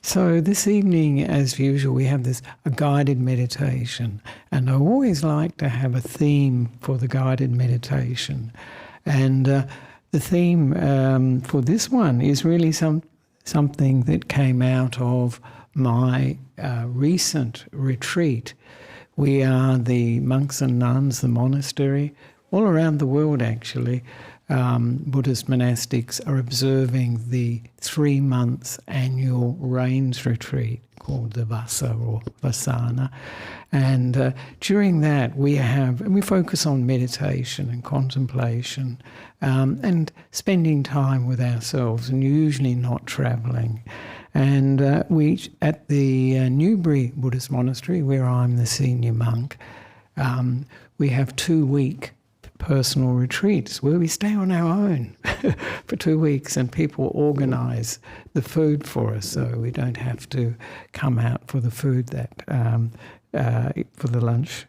So this evening, as usual, we have a guided meditation, and I always like to have a theme for the guided meditation. And the theme for this one is really something that came out of my recent retreat. We are the monks and nuns, the monastery, all around the world actually. Buddhist monastics are observing the 3-month annual rains retreat called the Vasa or Vasana. And during that we focus on meditation and contemplation and spending time with ourselves, and usually not travelling. And we, at the Newbury Buddhist Monastery, where I'm the senior monk, we have 2-week personal retreats where we stay on our own for 2 weeks, and people organise the food for us, so we don't have to come out for the food for the lunch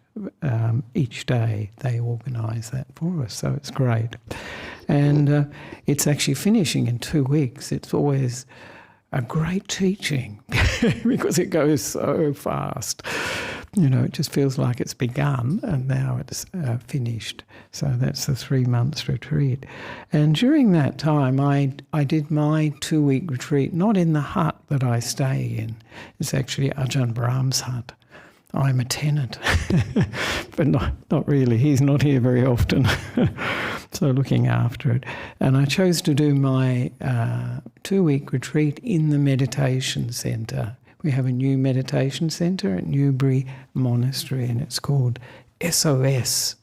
each day. They organise that for us, so it's great. And it's actually finishing in 2 weeks. It's always a great teaching because it goes so fast. You know, it just feels like it's begun and now it's finished. So that's the 3 months retreat. And during that time, I did my 2-week retreat, not in the hut that I stay in. It's actually Ajahn Brahm's hut. I'm a tenant, but not really. He's not here very often. So looking after it. And I chose to do my 2-week retreat in the meditation centre. We have a new meditation centre at Newbury Monastery, and it's called SOS,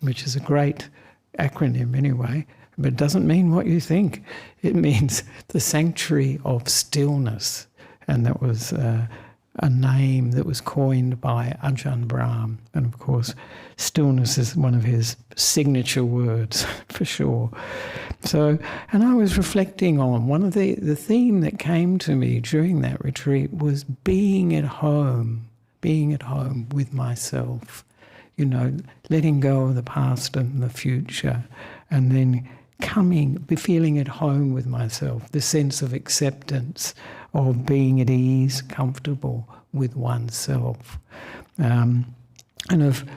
which is a great acronym anyway, but it doesn't mean what you think. It means the Sanctuary of Stillness, and that was a name that was coined by Ajahn Brahm. And of course, stillness is one of his signature words, for sure. So, and I was reflecting on one of the theme that came to me during that retreat was being at home with myself, you know, letting go of the past and the future, and then feeling at home with myself, the sense of acceptance, of being at ease, comfortable with oneself. And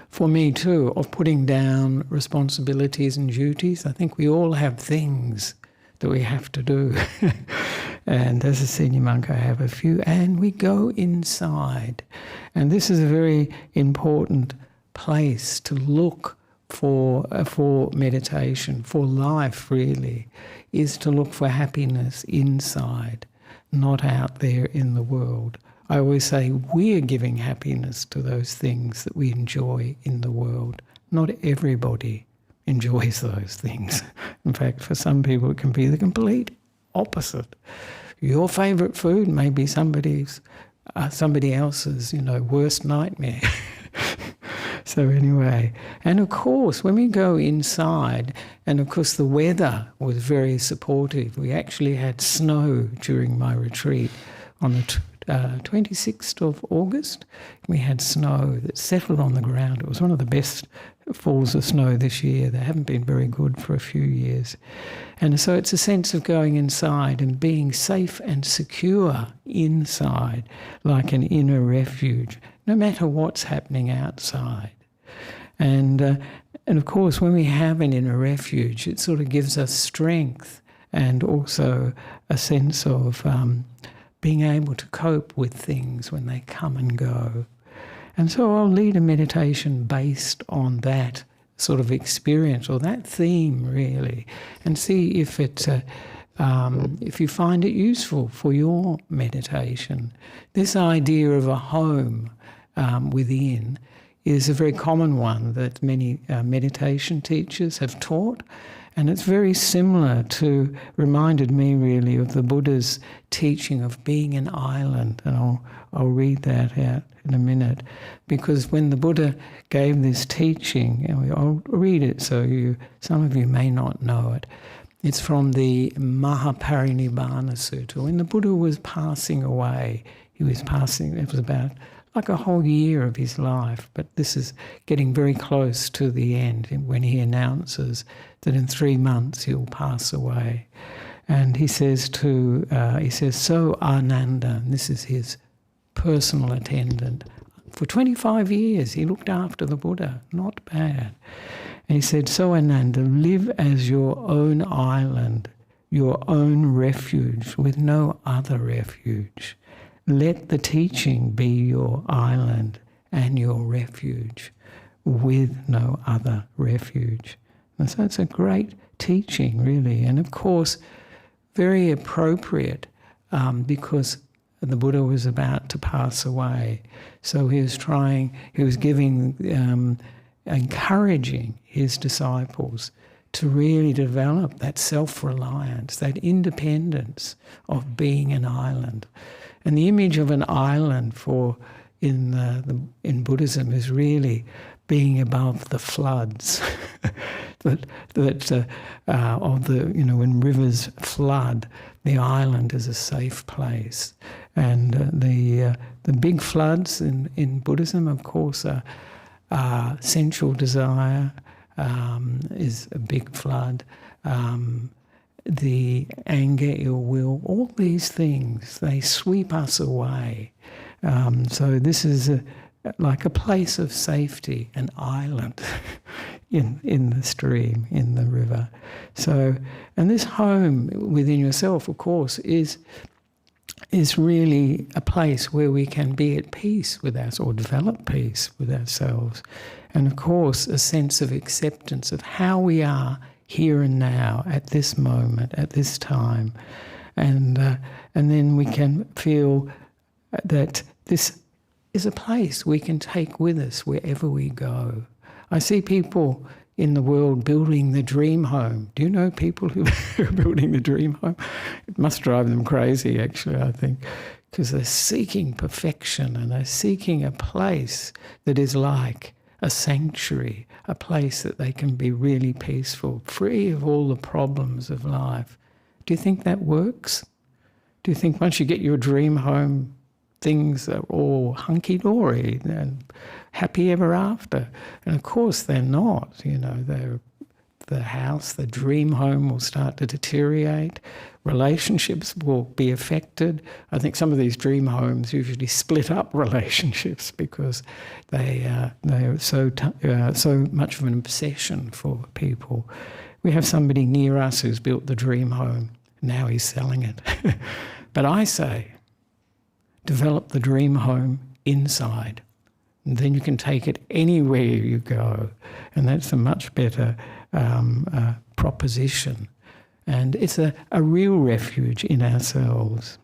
for me too, of putting down responsibilities and duties. I think we all have things that we have to do. And as a senior monk, I have a few. And we go inside. And this is a very important place to look for meditation, for life really, is to look for happiness inside, not out there in the world. I always say we're giving happiness to those things that we enjoy in the world. Not everybody enjoys those things. In fact, for some people it can be the complete opposite. Your favourite food may be somebody else's, worst nightmare. So anyway, and of course, when we go inside, and of course the weather was very supportive. We actually had snow during my retreat on the 26th of August. We had snow that settled on the ground. It was one of the best falls of snow this year. They haven't been very good for a few years. And so it's a sense of going inside and being safe and secure inside, like an inner refuge, no matter what's happening outside. And of course, when we have an inner refuge, it sort of gives us strength and also a sense of being able to cope with things when they come and go. And so I'll lead a meditation based on that sort of experience or that theme really, and see if you find it useful for your meditation. This idea of a home within is a very common one that many meditation teachers have taught, and it's very similar reminded me really of the Buddha's teaching of being an island, and I'll read that out in a minute, because when the Buddha gave this teaching, and I'll read it so some of you may not know it. It's from the Mahaparinibbana Sutta. When the Buddha was passing away, it was about like a whole year of his life, but this is getting very close to the end when he announces that in 3 months he'll pass away. And he says so Ananda, and this is his personal attendant, for 25 years he looked after the Buddha, not bad. And he said, so Ananda, live as your own island, your own refuge, with no other refuge. Let the teaching be your island and your refuge, with no other refuge. And so it's a great teaching, really, and of course very appropriate because the Buddha was about to pass away. So he was giving, encouraging his disciples to really develop that self-reliance, that independence of being an island. And the image of an island in Buddhism is really being above the floods. When rivers flood, the island is a safe place. And the big floods in Buddhism, of course, are sensual desire is a big flood. The anger, ill will, all these things, they sweep us away. So this is like a place of safety, an island in the stream, in the river. So, and this home within yourself, of course, is really a place where we can be at peace with us, or develop peace with ourselves. And of course, a sense of acceptance of how we are here and now, at this moment, at this time. And then we can feel that this is a place we can take with us wherever we go. I see people in the world building the dream home. Do you know people who are building the dream home? It must drive them crazy, actually, I think, because they're seeking perfection and they're seeking a place that is like a sanctuary, a place that they can be really peaceful, free of all the problems of life. Do you think that works? Do you think once you get your dream home, things are all hunky-dory and happy ever after? And of course they're not. The house, the dream home will start to deteriorate. Relationships will be affected. I think some of these dream homes usually split up relationships because they are so much of an obsession for people. We have somebody near us who's built the dream home. Now he's selling it. But I say, develop the dream home inside. And then you can take it anywhere you go. And that's a much better proposition. And it's a real refuge in ourselves.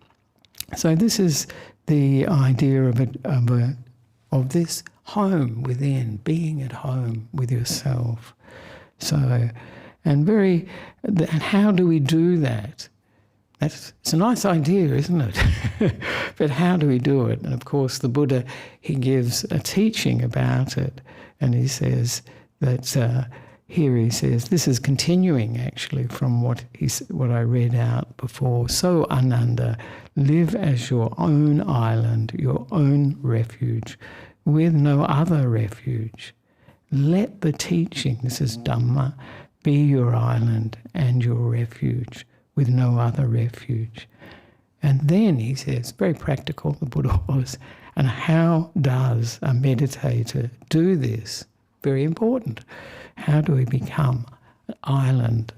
So this is the idea of this home within, being at home with yourself. So, and how do we do that? It's a nice idea, isn't it? But how do we do it? And of course, the Buddha, he gives a teaching about it, and he says that he says this is continuing actually from what I read out before. So Ananda, live as your own island, your own refuge, with no other refuge. Let the teaching, this is Dhamma, be your island and your refuge, with no other refuge. And then he says, very practical, the Buddha was, and how does a meditator do this? Very important. How do we become an island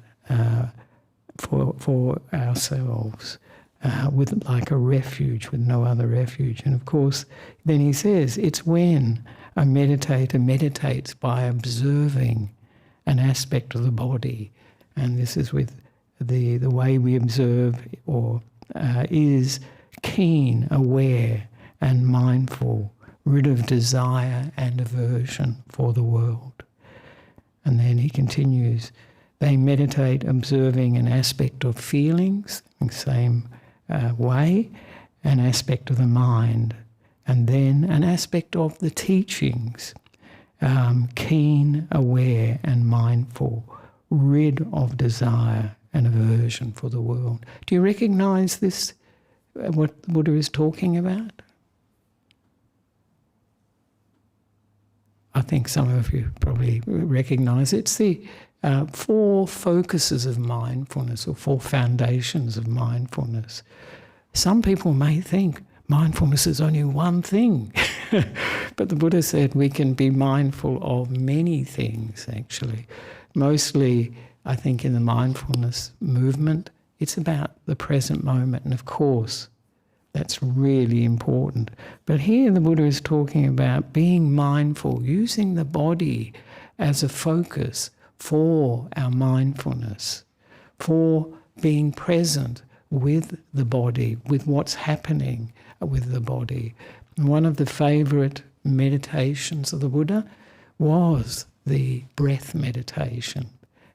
for ourselves, with like a refuge, with no other refuge? And of course, then he says, it's when a meditator meditates by observing an aspect of the body. And this is with the way we observe is keen, aware and mindful, rid of desire and aversion for the world. And then he continues, they meditate observing an aspect of feelings, in the same way, an aspect of the mind, and then an aspect of the teachings, keen, aware and mindful, rid of desire and aversion for the world. Do you recognize this, what the Buddha is talking about? I think some of you probably recognize it. 4 focuses of mindfulness, or 4 foundations of mindfulness. Some people may think mindfulness is only one thing, but the Buddha said we can be mindful of many things, actually. Mostly, I think, in the mindfulness movement, it's about the present moment, and of course, that's really important. But here the Buddha is talking about being mindful, using the body as a focus for our mindfulness, for being present with the body, with what's happening with the body. And one of the favourite meditations of the Buddha was the breath meditation.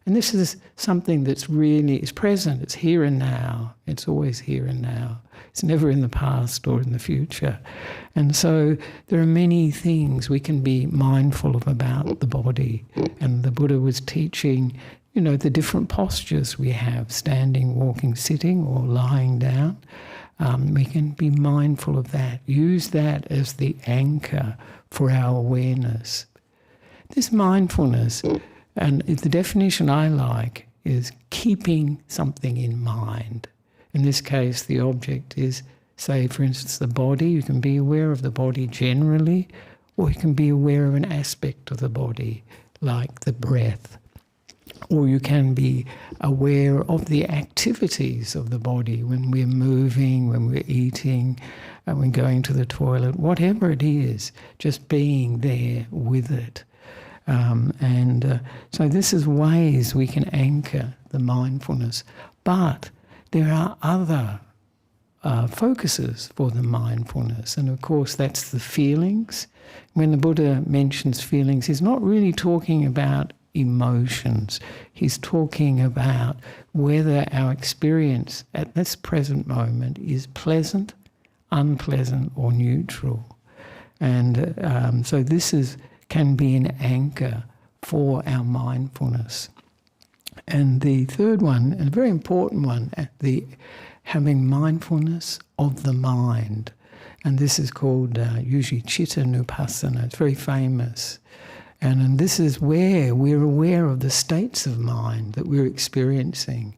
And this is something that's really is present. It's here and now. It's always here and now. It's never in the past or in the future. And so there are many things we can be mindful of about the body. And the Buddha was teaching, the different postures we have, standing, walking, sitting, or lying down. We can be mindful of that. Use that as the anchor for our awareness. This mindfulness, and the definition I like, is keeping something in mind. In this case, the object is, say, for instance, the body. You can be aware of the body generally, or you can be aware of an aspect of the body, like the breath. Or you can be aware of the activities of the body when we're moving, when we're eating, when we're going to the toilet, whatever it is, just being there with it. So this is ways we can anchor the mindfulness. But there are other focuses for the mindfulness. And of course, that's the feelings. When the Buddha mentions feelings, he's not really talking about emotions. He's talking about whether our experience at this present moment is pleasant, unpleasant, or neutral. And so this can be an anchor for our mindfulness. And the third one, and a very important one, having mindfulness of the mind. And this is called usually Chitta Nupassana. It's very famous. And this is where we're aware of the states of mind that we're experiencing.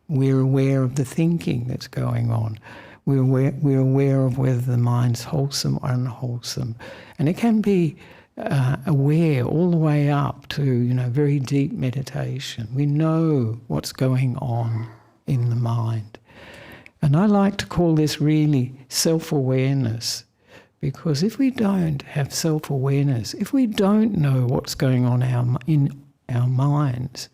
We're aware of the thinking that's going on. We're aware of whether the mind's wholesome or unwholesome. And it can be aware all the way up to, very deep meditation. We know what's going on in the mind. And I like to call this really self-awareness, because if we don't have self-awareness, if we don't know what's going on in our minds,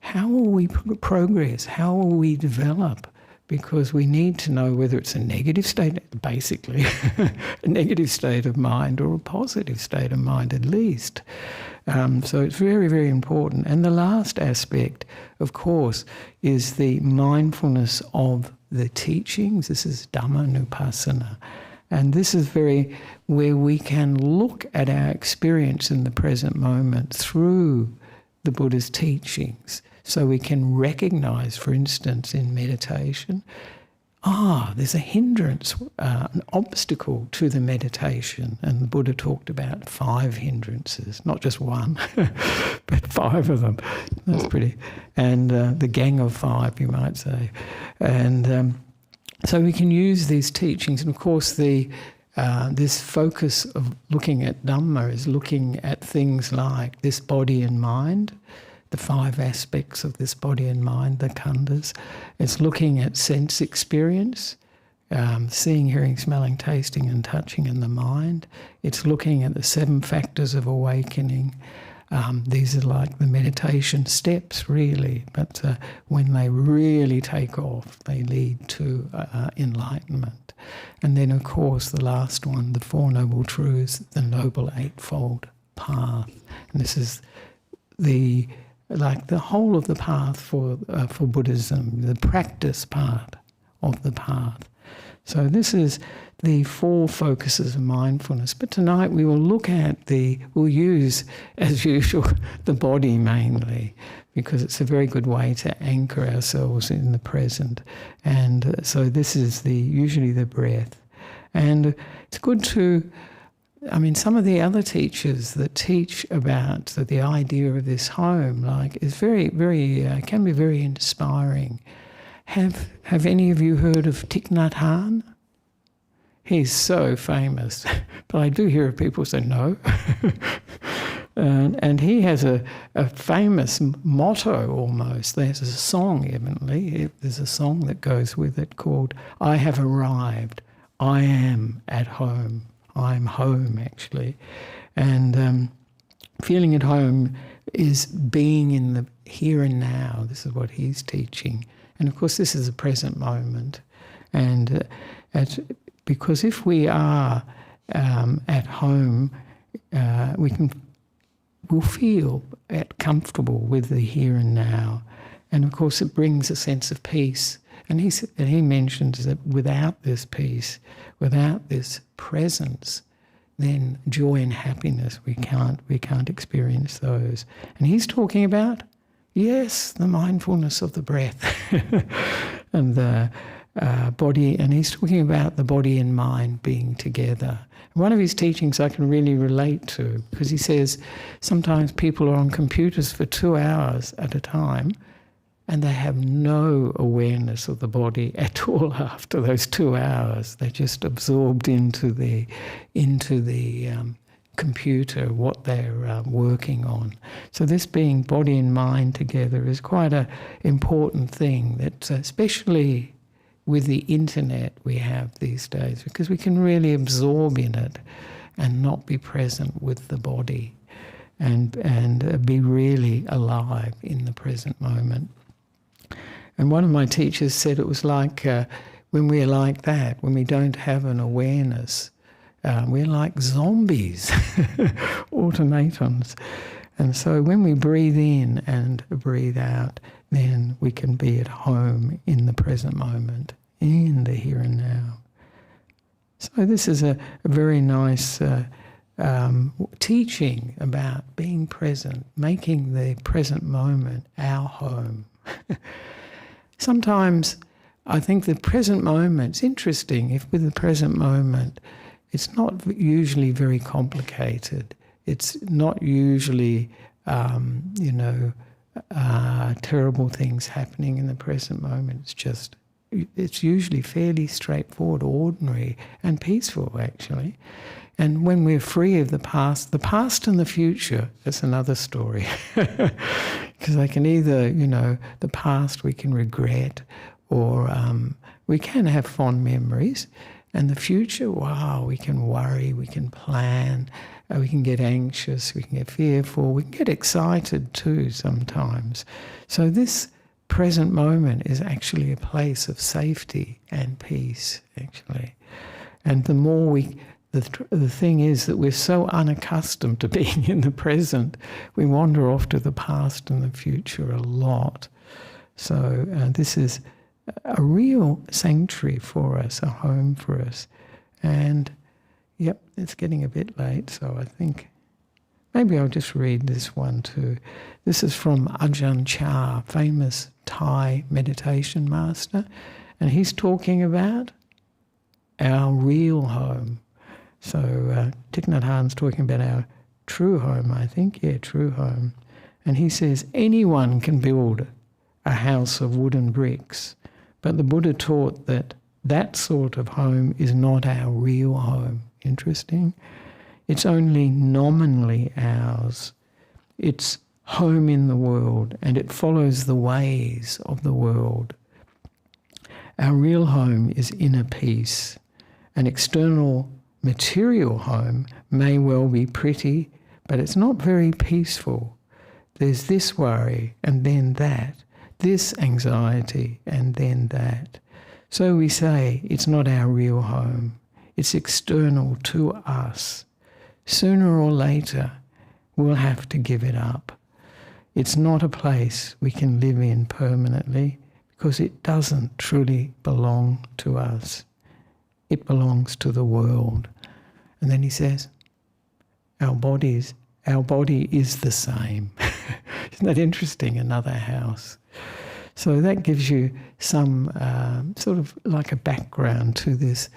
how will we progress? How will we develop? Because we need to know whether it's a negative state, basically, a negative state of mind, or a positive state of mind at least. So it's very, very important. And the last aspect, of course, is the mindfulness of the teachings. This is Dhamma Nupassana. And this is where we can look at our experience in the present moment through the Buddha's teachings. So we can recognize, for instance, in meditation, there's a hindrance, an obstacle to the meditation. And the Buddha talked about 5 hindrances, not just one, but 5 of them. That's pretty. And the gang of 5, you might say. And so we can use these teachings. And of course, this focus of looking at Dhamma is looking at things like this body and mind, the 5 aspects of this body and mind, the khandhas. It's looking at sense experience, seeing, hearing, smelling, tasting and touching in the mind. It's looking at the 7 factors of awakening. These are like the meditation steps, really, but when they really take off, they lead to enlightenment. And then, of course, the last one, the 4 Noble Truths, the Noble Eightfold Path. And this is the whole of the path for Buddhism, the practice part of the path. So this is the 4 focuses of mindfulness. But tonight we will look at we'll use, as usual, the body mainly, because it's a very good way to anchor ourselves in the present. And so this is usually the breath. And it's good to I mean, some of the other teachers that teach about the idea of this home, is very, very, can be very inspiring. Have any of you heard of Thich Nhat Hanh? He's so famous, but I do hear people say no. And he has a famous motto almost. There's a song, evidently. There's a song that goes with it called, "I have arrived. I am at home." I'm home, actually. And feeling at home is being in the here and now. This is what he's teaching. And of course, this is a present moment. And because if we are at home, we'll feel comfortable with the here and now. And of course, it brings a sense of peace. And he mentions that without this peace, without this presence, then joy and happiness, we can't experience those. And he's talking about, yes, the mindfulness of the breath and the body, and he's talking about the body and mind being together. One of his teachings I can really relate to, because he says sometimes people are on computers for 2 hours at a time and they have no awareness of the body at all after those 2 hours. They're just absorbed into the computer, what they're working on. So this being body and mind together is quite an important thing, that especially with the internet we have these days, because we can really absorb in it and not be present with the body and be really alive in the present moment. And one of my teachers said it was like when we're like that, when we don't have an awareness, we're like zombies, automatons. And so when we breathe in and breathe out, then we can be at home in the present moment, in the here and now. So this is a very nice teaching about being present, making the present moment our home. Sometimes I think the present moment's interesting. If with the present moment, it's not usually very complicated. It's not usually, terrible things happening in the present moment. It's usually fairly straightforward, ordinary, and peaceful, actually. And when we're free of the past and the future, that's another story. Because I can either, the past we can regret, or we can have fond memories. And the future, wow, we can worry, we can plan, we can get anxious, we can get fearful, we can get excited too sometimes. So this present moment is actually a place of safety and peace, actually. And the more the thing is that we're so unaccustomed to being in the present, we wander off to the past and the future a lot. So this is a real sanctuary for us, a home for us. And, yep, it's getting a bit late, so I think maybe I'll just read this one too. This is from Ajahn Chah, famous Thai meditation master, and he's talking about our real home. So Thich Nhat Hanh's talking about our true home, I think. Yeah, true home. And he says, anyone can build a house of wooden bricks, but the Buddha taught that sort of home is not our real home. Interesting. It's only nominally ours. It's home in the world, and it follows the ways of the world. Our real home is inner peace. An external material home may well be pretty, but it's not very peaceful. There's this worry and then that, this anxiety and then that. So we say it's not our real home. It's external to us. Sooner or later, we'll have to give it up. It's not a place we can live in permanently because it doesn't truly belong to us. It belongs to the world. And then he says, our body is the same. Isn't that interesting? Another house. So that gives you some sort of like a background to this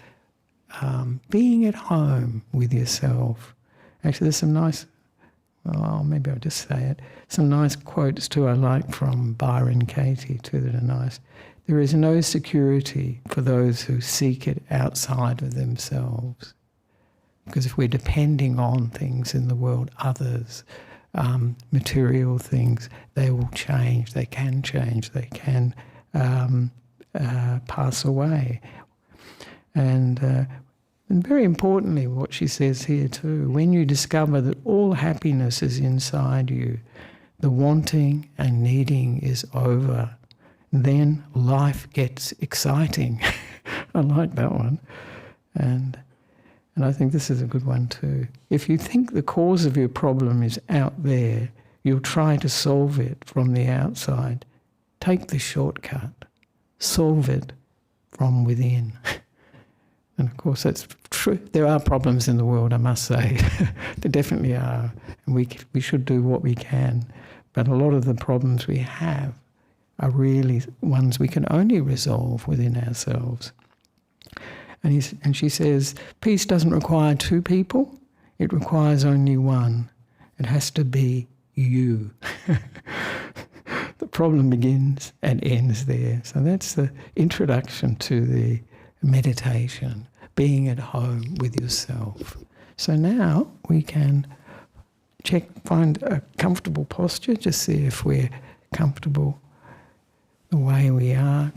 being at home with yourself. Actually, there's some nice, well, maybe I'll just say it, some nice quotes too I like from Byron Katie too that are nice. There is no security for those who seek it outside of themselves. Because if we're depending on things in the world, others, material things, they will change, they can pass away. And very importantly, what she says here too, when you discover that all happiness is inside you, the wanting and needing is over, then life gets exciting. I like that one. And I think this is a good one too. If you think the cause of your problem is out there, you'll try to solve it from the outside. Take the shortcut. Solve it from within. And of course that's true. There are problems in the world, I must say. There definitely are. And we should do what we can. But a lot of the problems we have are really ones we can only resolve within ourselves. And she says, peace doesn't require two people, it requires only one. It has to be you. The problem begins and ends there. So that's the introduction to the meditation, being at home with yourself. So now we can find a comfortable posture, just see if we're comfortable the way we are,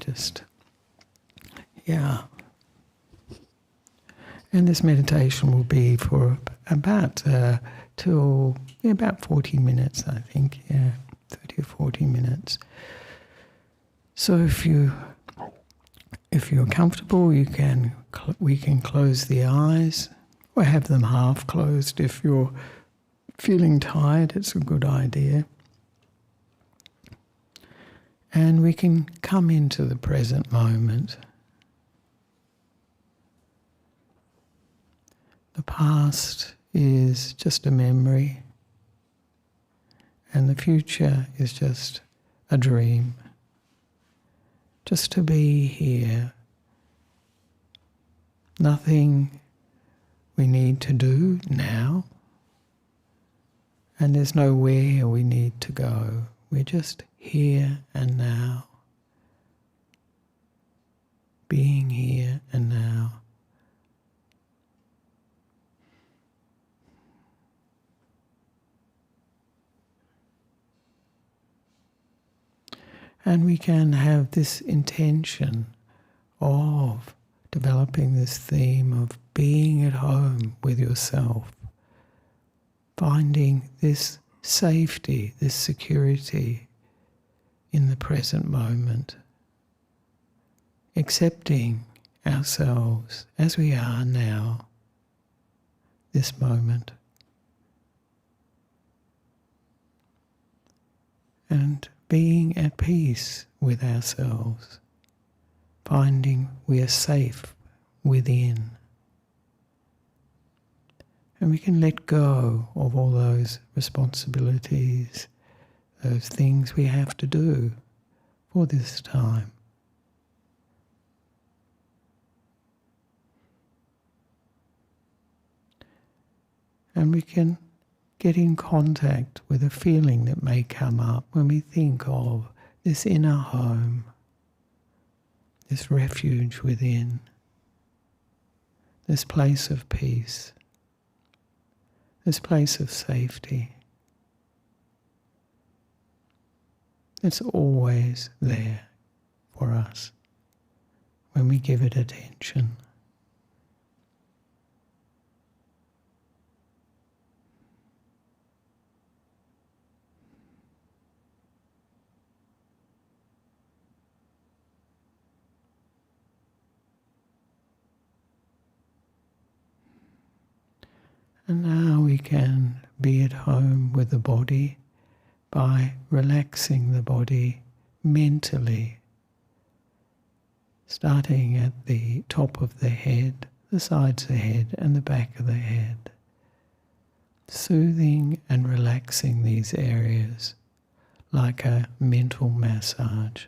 And this meditation will be for about 40 minutes, I think, 30 or 40 minutes. So if you're comfortable, we can close the eyes or have them half closed. If you're feeling tired, it's a good idea. And we can come into the present moment. The past is just a memory, and the future is just a dream. Just to be here. Nothing we need to do now, and there's nowhere we need to go. We're just here and now. Being here and now. And we can have this intention of developing this theme of being at home with yourself, finding this safety, this security in the present moment, accepting ourselves as we are now, this moment. And being at peace with ourselves, finding we are safe within. And we can let go of all those responsibilities, those things we have to do for this time. And we can get in contact with a feeling that may come up when we think of this inner home, this refuge within, this place of peace, this place of safety. It's always there for us when we give it attention. And now we can be at home with the body by relaxing the body mentally, starting at the top of the head, the sides of the head and the back of the head, soothing and relaxing these areas like a mental massage.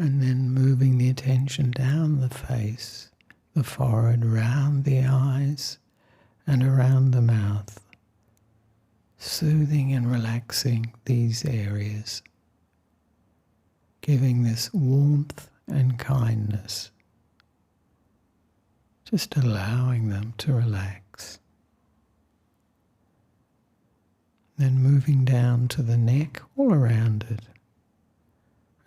And then moving the attention down the face, the forehead, round the eyes and around the mouth, soothing and relaxing these areas, giving this warmth and kindness, just allowing them to relax. Then moving down to the neck, all around it,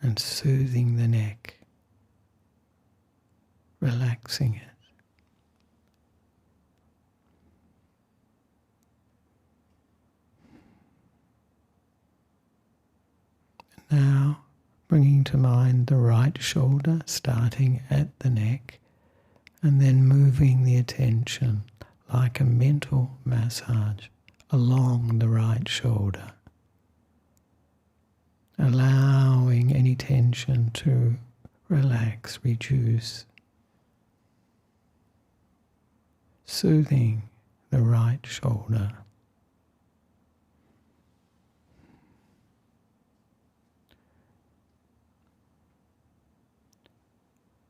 and soothing the neck, relaxing it. Now, bringing to mind the right shoulder, starting at the neck, and then moving the attention like a mental massage along the right shoulder, allowing any tension to relax, reduce, soothing the right shoulder.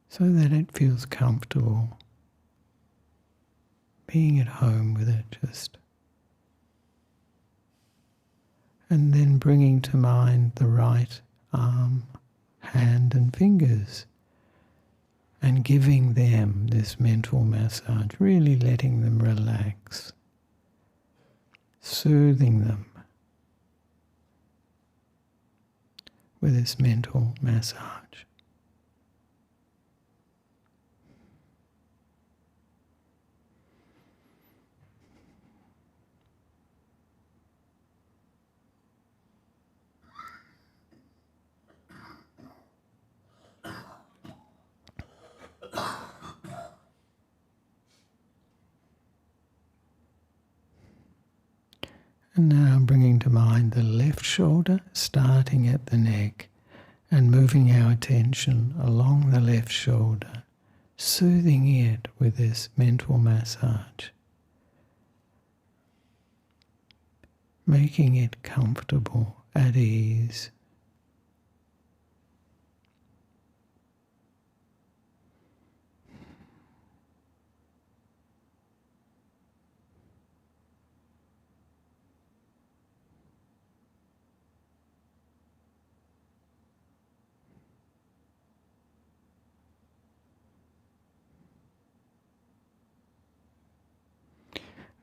So that it feels comfortable, being at home with it just. And then bringing to mind the right arm, hand and fingers, and giving them this mental massage, really letting them relax, soothing them with this mental massage. And now bringing to mind the left shoulder, starting at the neck and moving our attention along the left shoulder, soothing it with this mental massage, making it comfortable, at ease.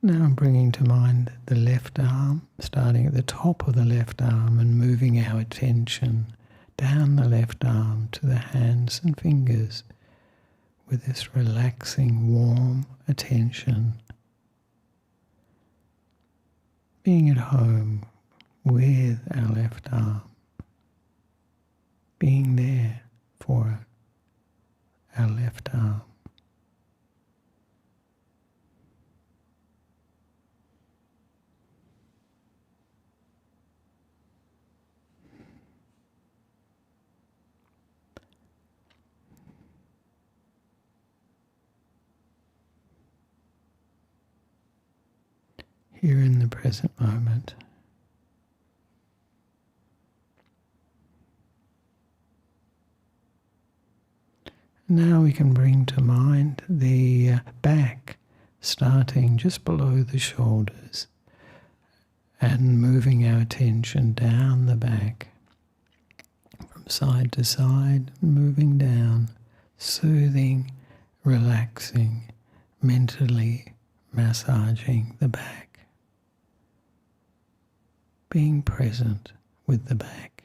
Now I'm bringing to mind the left arm, starting at the top of the left arm and moving our attention down the left arm to the hands and fingers with this relaxing, warm attention. Being at home with our left arm, being there for our left arm. Here in the present moment. Now we can bring to mind the back, starting just below the shoulders and moving our attention down the back from side to side, moving down, soothing, relaxing, mentally massaging the back. Being present with the back.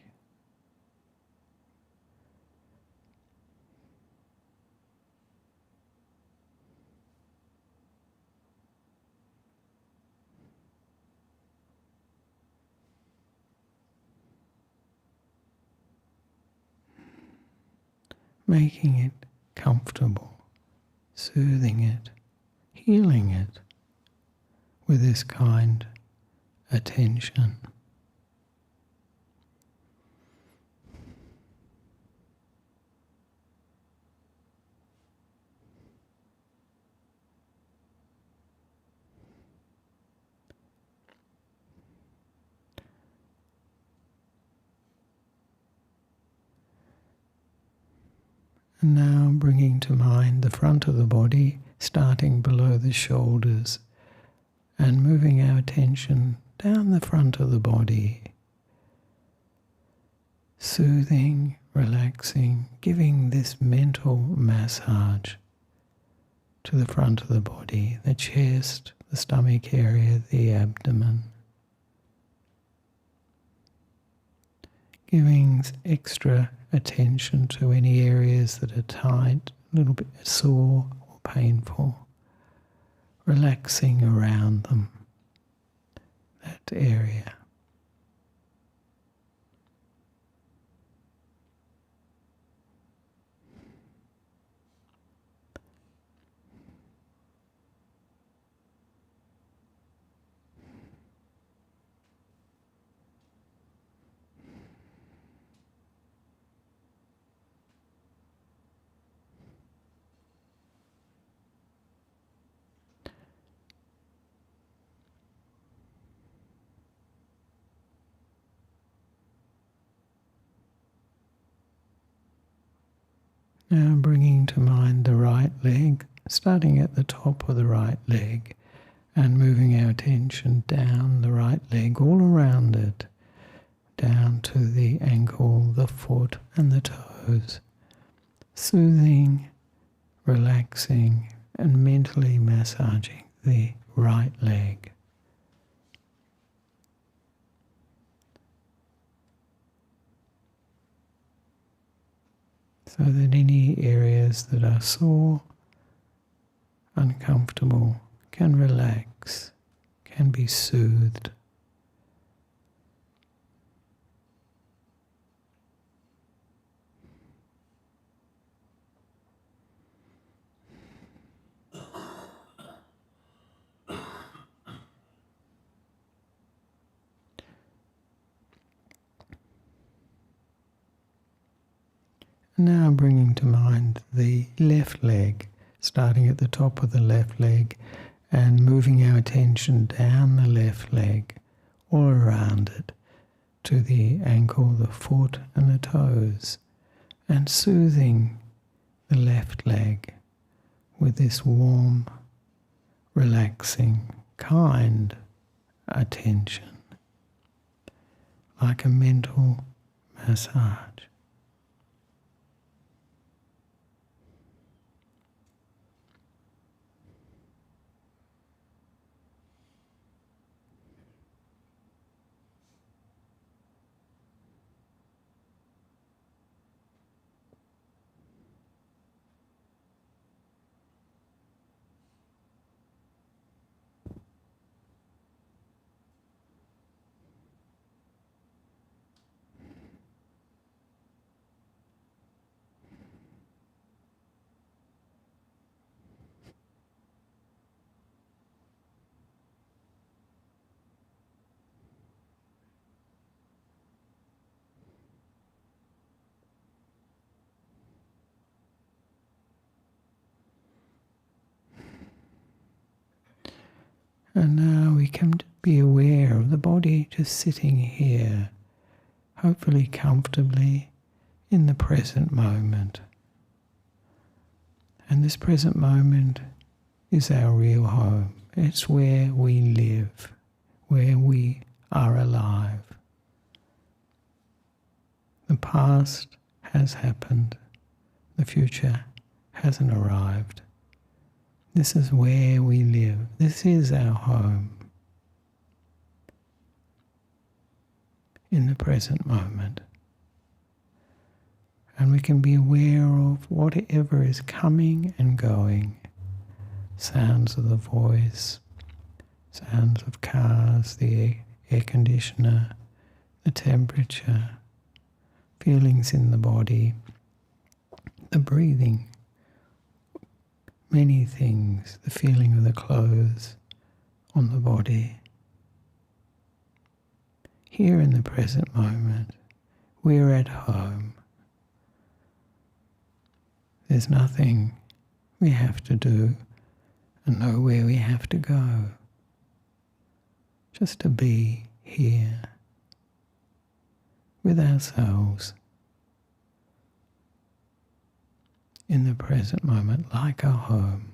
Making it comfortable, soothing it, healing it with this kind attention. And now bringing to mind the front of the body, starting below the shoulders, and moving our attention down the front of the body, soothing, relaxing, giving this mental massage to the front of the body, the chest, the stomach area, the abdomen. Giving extra attention to any areas that are tight, a little bit sore or painful. Relaxing around them, that area. Now bringing to mind the right leg, starting at the top of the right leg and moving our attention down the right leg, all around it, down to the ankle, the foot and the toes, soothing, relaxing and mentally massaging the right leg. So that any areas that are sore, uncomfortable, can relax, can be soothed. Now bringing to mind the left leg, starting at the top of the left leg and moving our attention down the left leg, all around it, to the ankle, the foot and the toes, and soothing the left leg with this warm, relaxing, kind attention, like a mental massage. And now we can be aware of the body just sitting here, hopefully comfortably in the present moment. And this present moment is our real home. It's where we live, where we are alive. The past has happened. The future hasn't arrived. This is where we live. This is our home in the present moment. And we can be aware of whatever is coming and going. Sounds of the voice, sounds of cars, the air conditioner, the temperature, feelings in the body, the breathing, many things, the feeling of the clothes on the body. Here in the present moment, we're at home. There's nothing we have to do and nowhere we have to go. Just to be here with ourselves in the present moment like a home.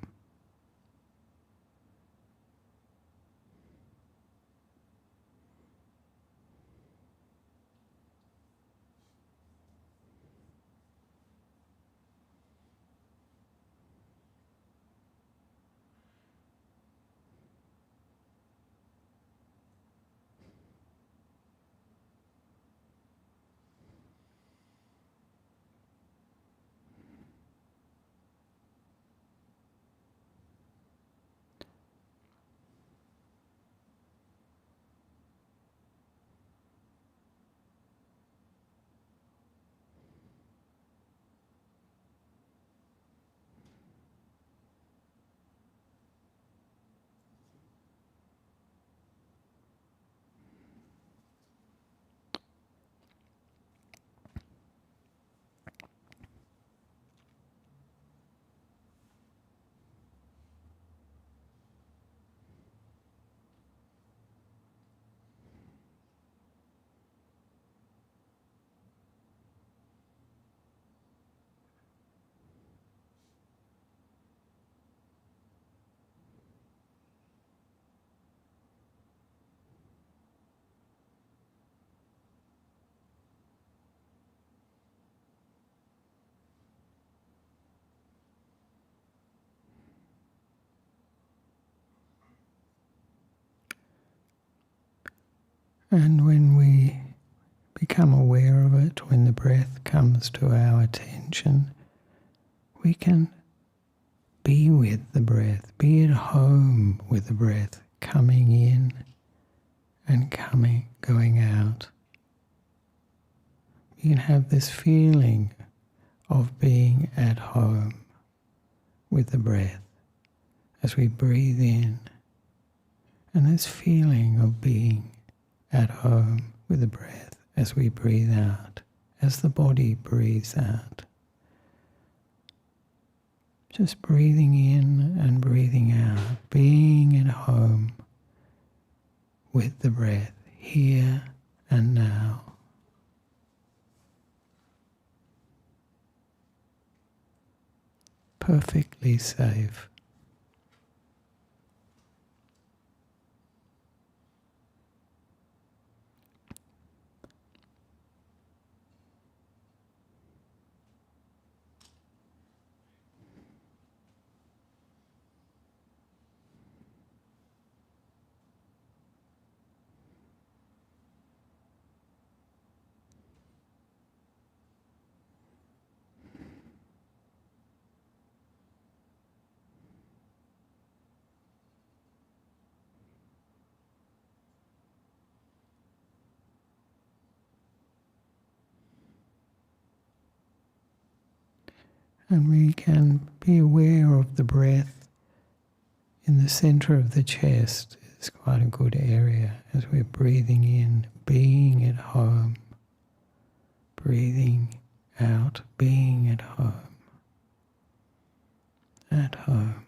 And when we become aware of it, when the breath comes to our attention, we can be with the breath, be at home with the breath coming in and going out. You can have this feeling of being at home with the breath as we breathe in, and this feeling of being at home with the breath as we breathe out, as the body breathes out. Just breathing in and breathing out, being at home with the breath here and now. Perfectly safe. And we can be aware of the breath in the center of the chest. It's quite a good area as we're breathing in, being at home, breathing out, being at home, at home.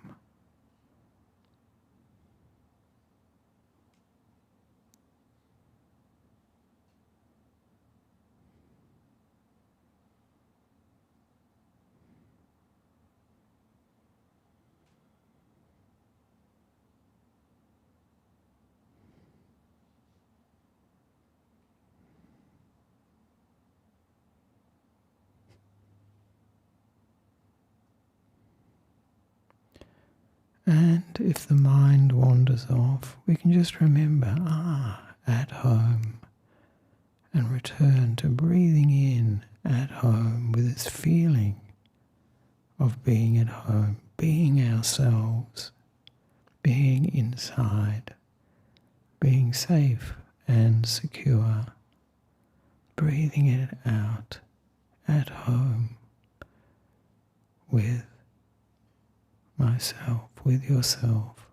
And if the mind wanders off, we can just remember, at home, and return to breathing in at home with this feeling of being at home, being ourselves, being inside, being safe and secure, breathing it out at home with myself, with yourself.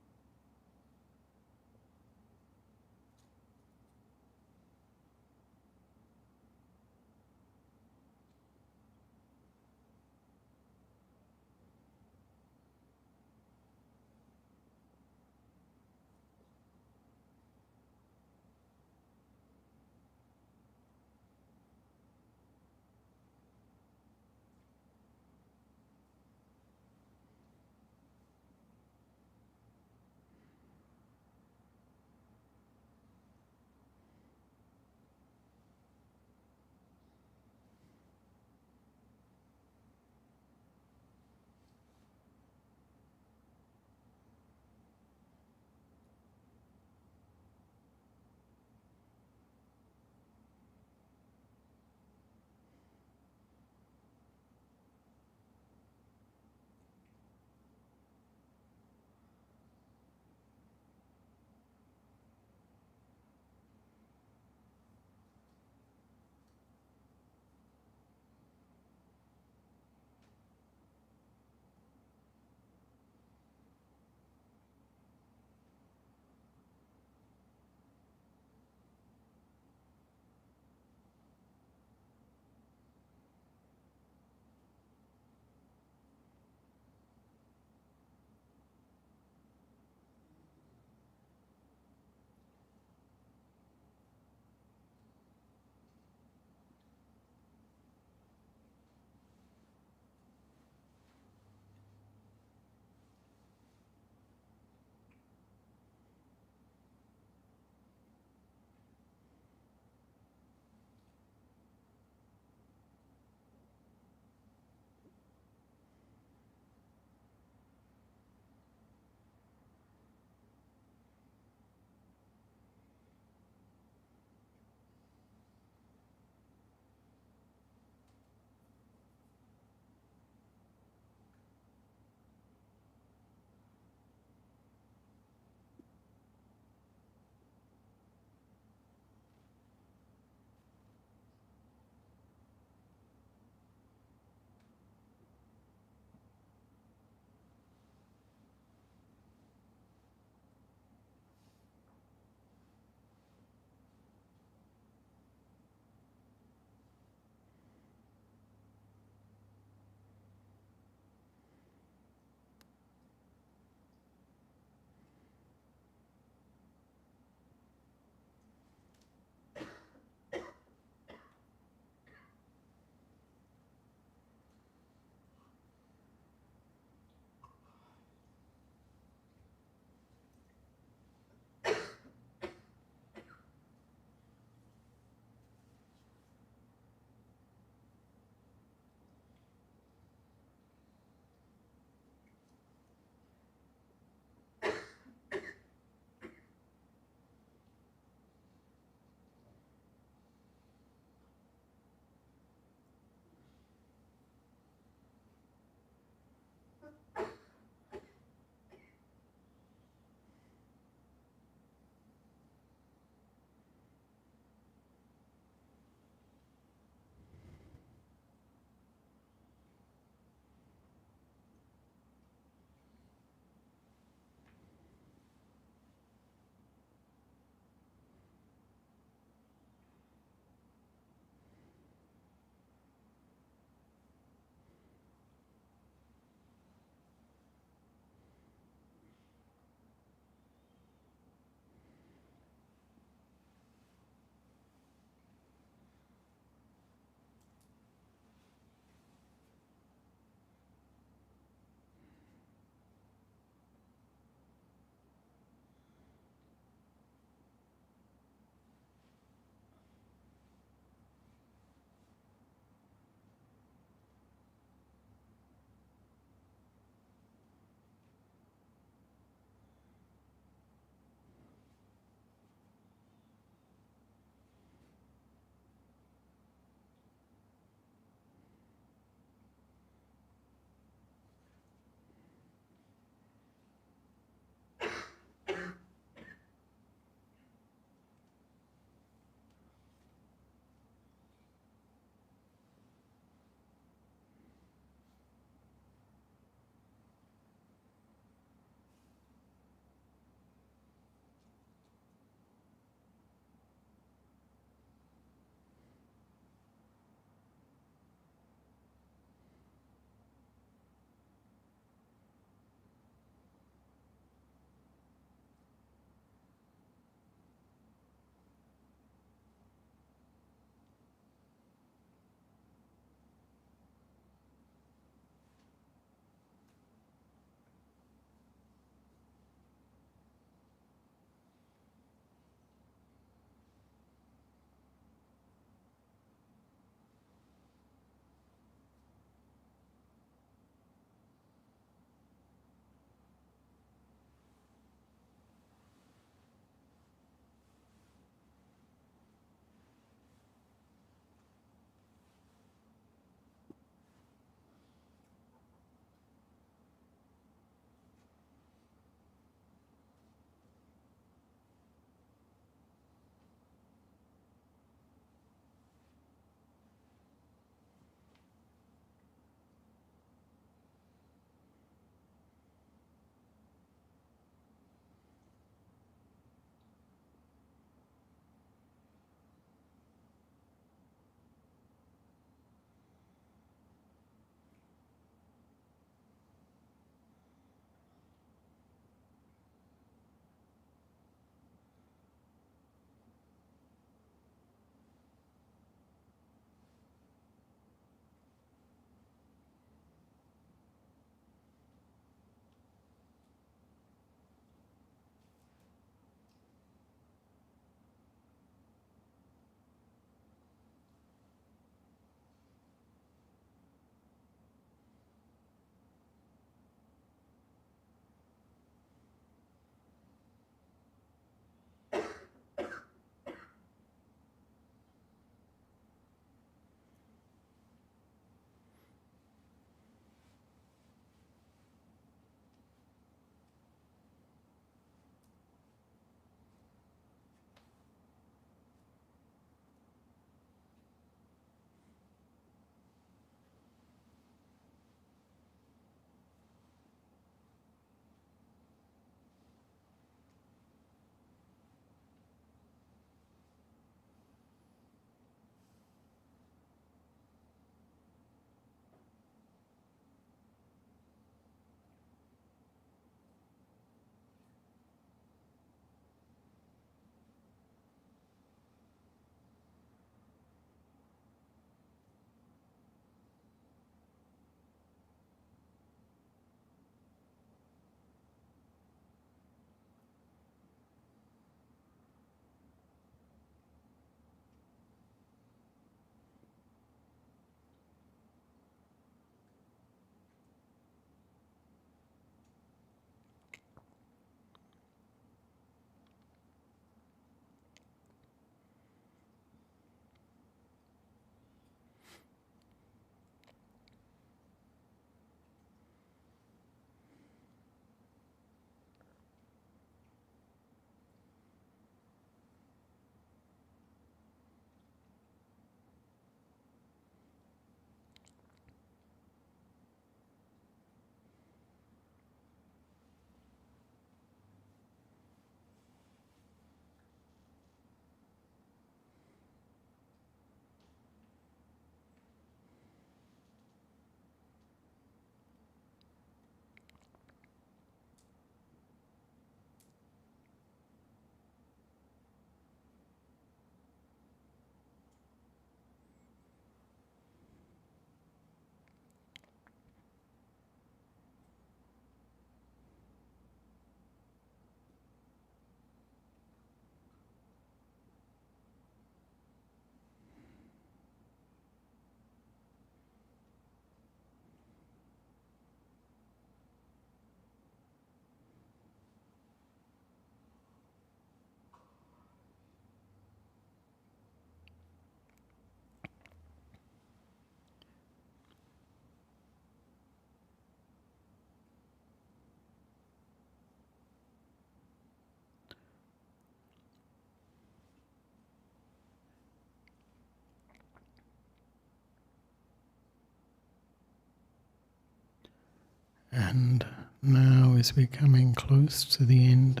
And now, as we're coming close to the end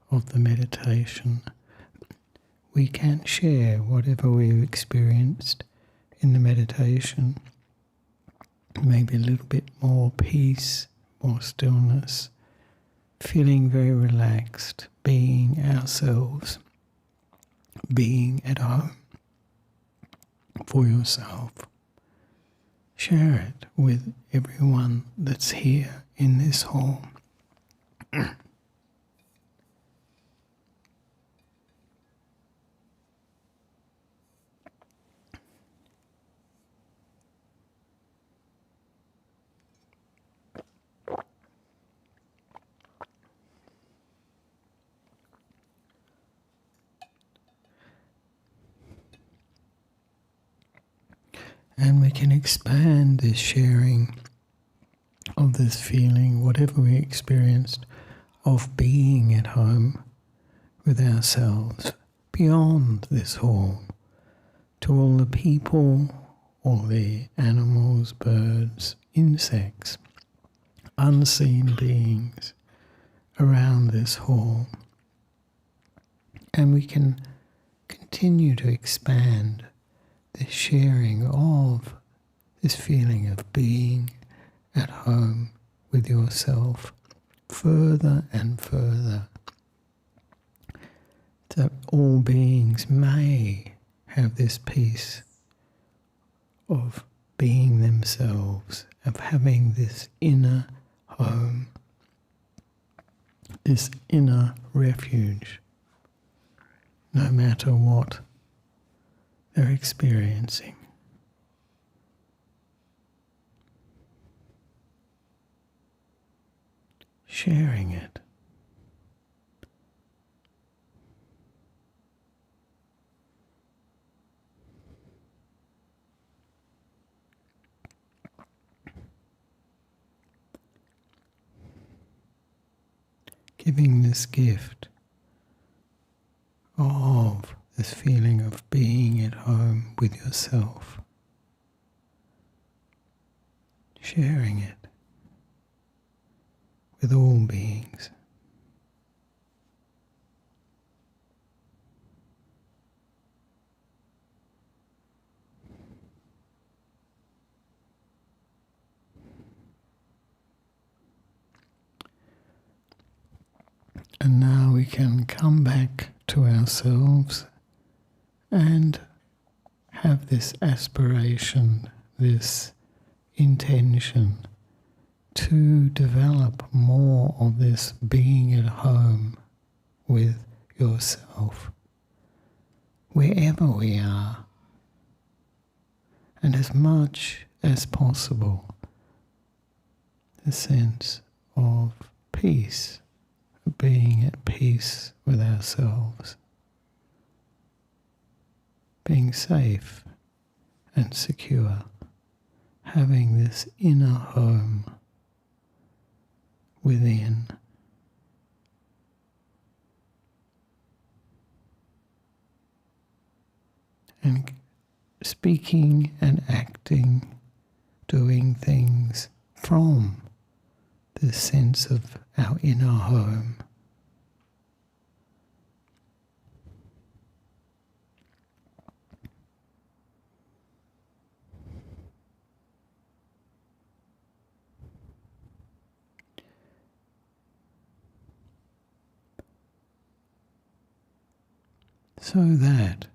of the meditation, we can share whatever we've experienced in the meditation. Maybe a little bit more peace, more stillness, feeling very relaxed, being ourselves, being at home for yourself. Share it with everyone that's here in this hall. And we can expand this sharing of this feeling, whatever we experienced, of being at home with ourselves, beyond this hall, to all the people, all the animals, birds, insects, unseen beings around this hall. And we can continue to expand the sharing of this feeling of being at home with yourself further and further, that all beings may have this peace of being themselves, of having this inner home, this inner refuge, no matter what they're experiencing. Sharing it. Giving this gift of this feeling of being at home with yourself. Sharing it with all beings. And now we can come back to ourselves and have this aspiration, this intention to develop more of this being at home with yourself, wherever we are, and as much as possible, the sense of peace, of being at peace with ourselves, being safe and secure, having this inner home within. And speaking and acting, doing things from this sense of our inner home. So that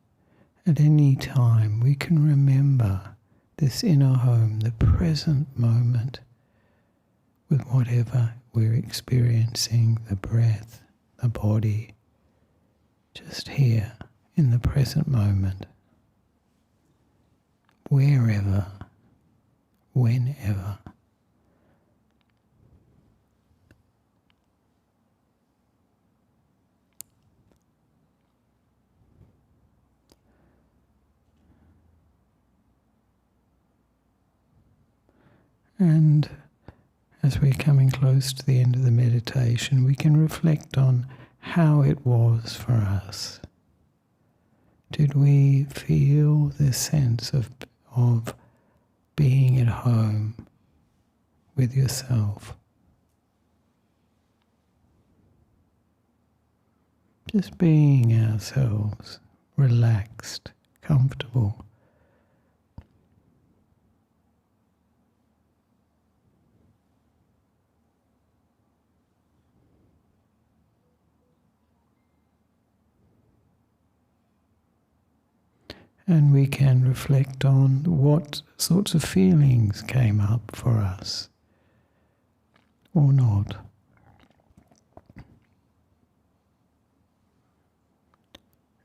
at any time we can remember this inner home, the present moment, with whatever we're experiencing, the breath, the body, just here in the present moment, wherever, whenever. And as we're coming close to the end of the meditation, we can reflect on how it was for us. Did we feel this sense of being at home with yourself, Just being ourselves, relaxed, comfortable. And we can reflect on what sorts of feelings came up for us, or not.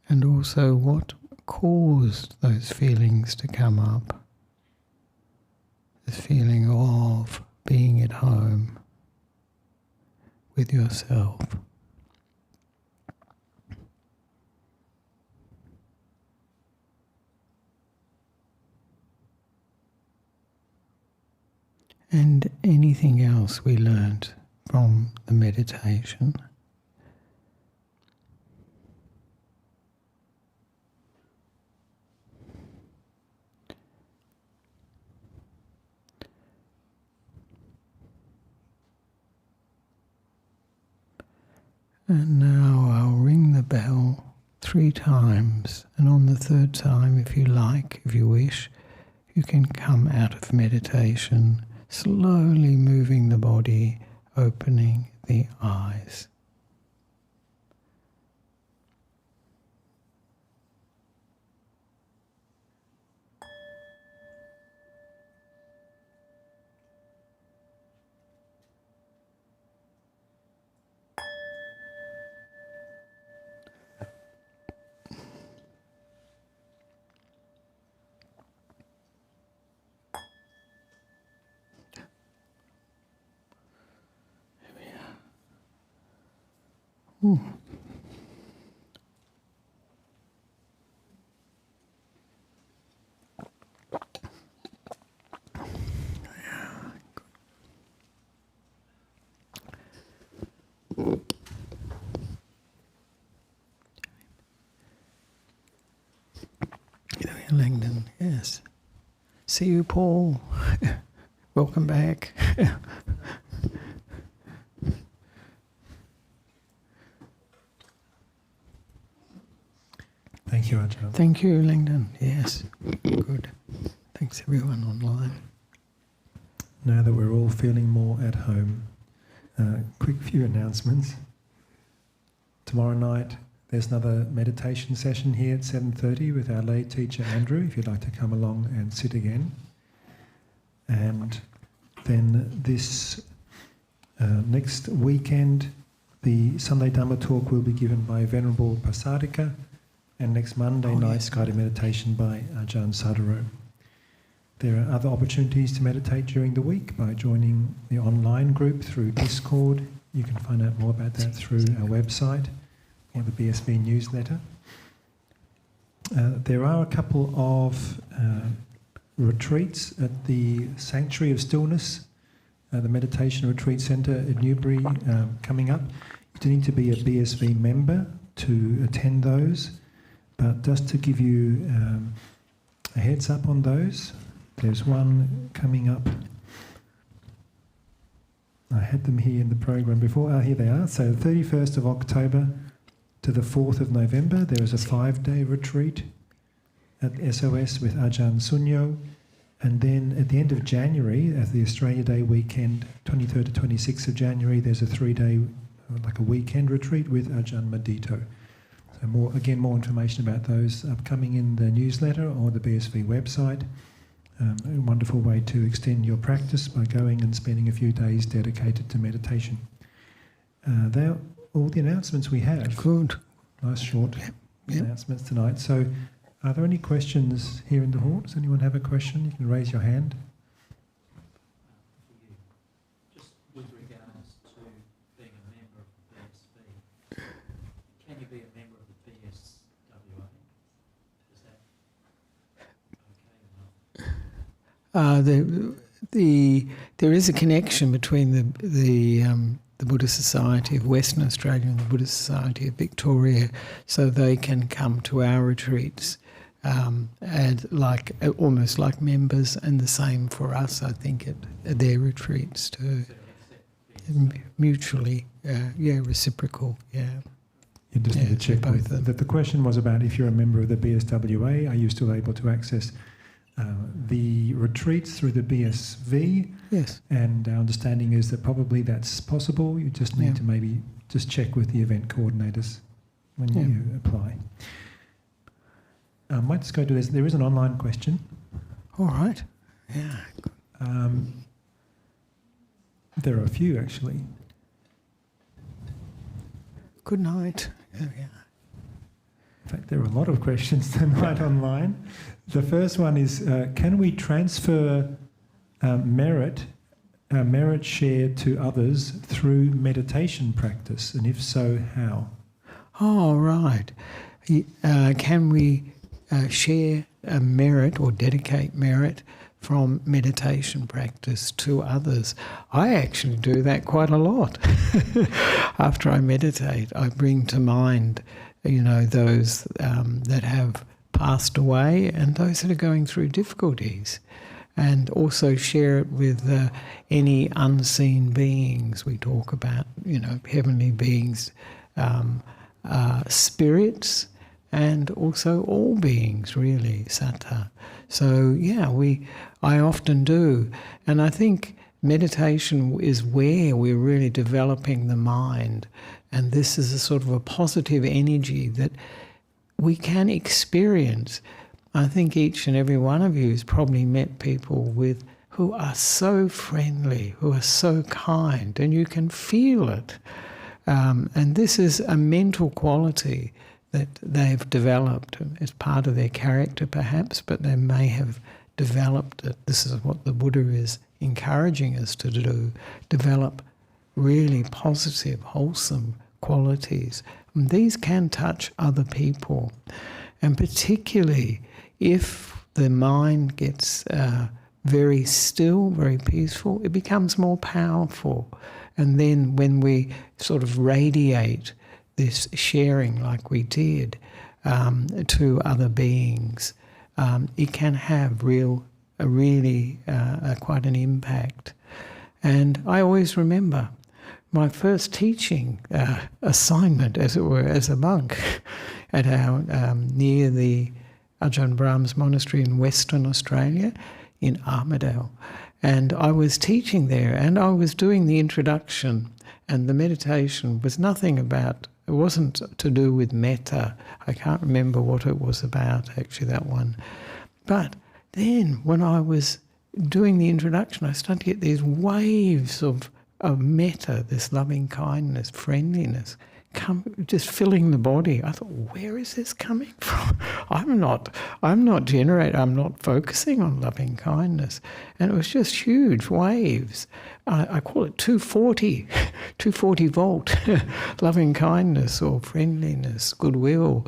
And also what caused those feelings to come up. This feeling of being at home with yourself. And anything else we learned from the meditation. And now I'll ring the bell 3 times, and on the 3rd time, if you like, if you wish, you can come out of meditation, slowly moving the body, opening the eyes. Ooh. Langdon, yes. See you, Paul. Welcome back. Thank you, Ajahn. Thank you, Langdon. Yes, good. Thanks everyone online. Now that we're all feeling more at home, quick few announcements. Tomorrow night there's another meditation session here at 7:30 with our lay teacher Andrew, if you'd like to come along and sit again. And then this next weekend, the Sunday Dhamma talk will be given by Venerable Pasarika, and next Monday night's guided meditation by Ajahn Sadharo. There are other opportunities to meditate during the week by joining the online group through Discord. You can find out more about that through our website or the BSV newsletter. There are a couple of retreats at the Sanctuary of Stillness, the Meditation Retreat Centre at Newbury coming up. You do need to be a BSV member to attend those, but just to give you a heads up on those, there's one coming up. I had them here in the program before. Here they are. So 31st of October to the 4th of November, there is a 5-day retreat at SOS with Ajahn Sunyo. And then at the end of January, at the Australia Day weekend, 23rd to 26th of January, there's a 3-day, like a weekend retreat with Ajahn Madito. So more information about those upcoming in the newsletter or the BSV website. A wonderful way to extend your practice by going and spending a few days dedicated to meditation. They're all the announcements we have. Good. Nice short announcements tonight. So are there any questions here in the hall? Does anyone have a question? You can raise your hand. Just with regards to being a member of the BSV, can you be a member of the BSWA? Is that okay or not? There is a connection between the Buddhist Society of Western Australia and the Buddhist Society of Victoria, so they can come to our retreats and almost like members, and the same for us, I think, at their retreats too. Mutually, reciprocal, yeah. You just need to check both with of them. that. The question was about if you're a member of the BSWA, are you still able to access the retreats through the BSV? Yes. And our understanding is that probably that's possible. You just need to maybe just check with the event coordinators when you apply. I might just go to this. There is an online question. All right. Yeah. There are a few actually. Good night. Yeah. In fact, there are a lot of questions tonight online. The first one is, can we transfer merit share to others through meditation practice? And if so, how? Oh, right. Can we share a merit or dedicate merit from meditation practice to others? I actually do that quite a lot. After I meditate, I bring to mind, those that have passed away and those that are going through difficulties, and also share it with any unseen beings. We talk about, heavenly beings, spirits, and also all beings, really, sattva. So, I often do. And I think meditation is where we're really developing the mind. And this is a sort of a positive energy that we can experience. I think each and every one of you has probably met people who are so friendly, who are so kind, and you can feel it. And this is a mental quality that they've developed as part of their character perhaps, but they may have developed it. This is what the Buddha is encouraging us to do, develop really positive, wholesome qualities. And these can touch other people, and particularly if the mind gets very still, very peaceful, it becomes more powerful. And then when we sort of radiate this sharing like we did to other beings, it can have really quite an impact. And I always remember my first teaching assignment, as it were, as a monk at our near the Ajahn Brahm's monastery in Western Australia, in Armidale. And I was teaching there, and I was doing the introduction, and the meditation was it wasn't to do with metta. I can't remember what it was about, actually, that one. But then when I was doing the introduction, I started to get these waves of metta, this loving kindness, friendliness, just filling the body. I thought, where is this coming from? I'm not focusing on loving kindness. And it was just huge waves. I call it 240 volt loving kindness or friendliness, goodwill.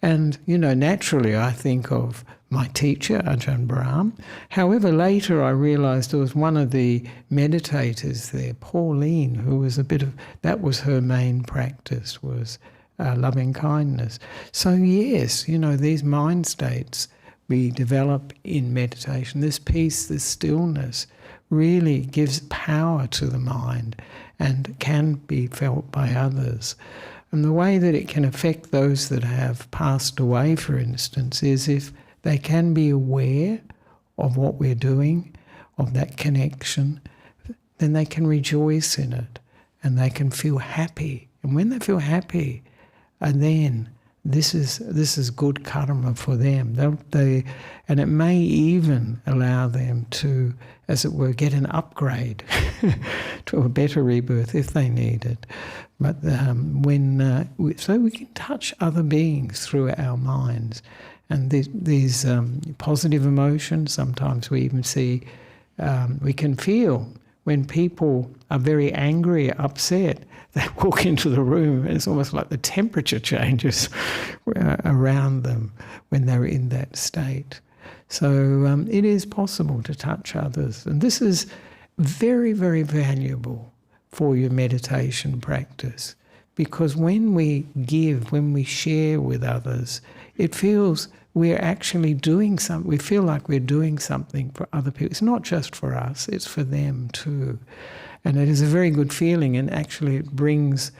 And, naturally I think of my teacher, Ajahn Brahm. However, later I realised there was one of the meditators there, Pauline, who was that was her main practice, was loving kindness. So yes, these mind states we develop in meditation, this peace, this stillness, really gives power to the mind and can be felt by others. And the way that it can affect those that have passed away, for instance, is if they can be aware of what we're doing, of that connection, then they can rejoice in it and they can feel happy. And when they feel happy, and then this is good karma for them. And it may even allow them to, as it were, get an upgrade to a better rebirth if they need it. But so we can touch other beings through our minds. And these positive emotions, sometimes we even see, we can feel when people are very angry, upset, they walk into the room and it's almost like the temperature changes around them when they're in that state. So it is possible to touch others. And this is very, very valuable for your meditation practice, because when we give, when we share with others, it feels we're actually doing something. We feel like we're doing something for other people. It's not just for us, it's for them too. And it is a very good feeling, and actually it brings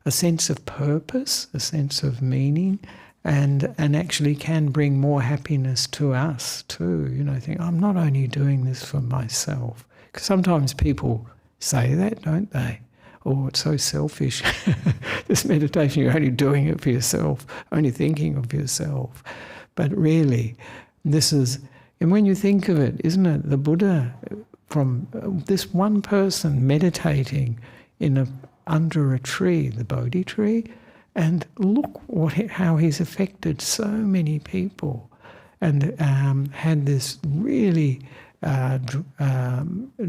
a sense of purpose, a sense of meaning, and actually can bring more happiness to us too. You know, think, I'm not only doing this for myself. Because sometimes people say that, don't they? Oh, it's so selfish. This meditation, you're only doing it for yourself, only thinking of yourself. But really, this is, and when you think of it, isn't it, the Buddha, from this one person meditating under a tree, the Bodhi tree, and look how he's affected so many people, and had this really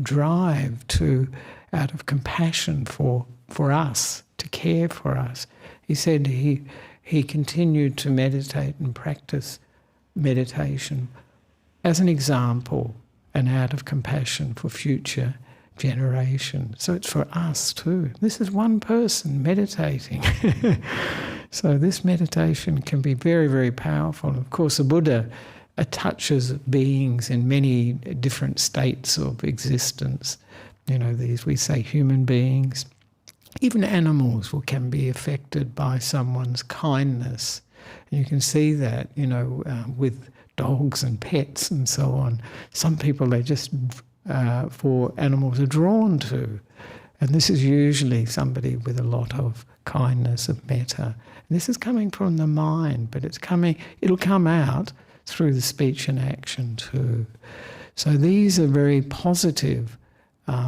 drive to, out of compassion for us, to care for us. He said he continued to meditate and practice meditation as an example and out of compassion for future generation. So it's for us too. This is one person meditating. So this meditation can be very, very powerful. Of course, the Buddha touches beings in many different states of existence. You know, these, we say human beings, even animals can be affected by someone's kindness. And you can see that, you know, with dogs and pets and so on. Some people, they just, for animals, are drawn to. And this is usually somebody with a lot of kindness, of metta. And this is coming from the mind, but it'll come out through the speech and action too. So these are very positive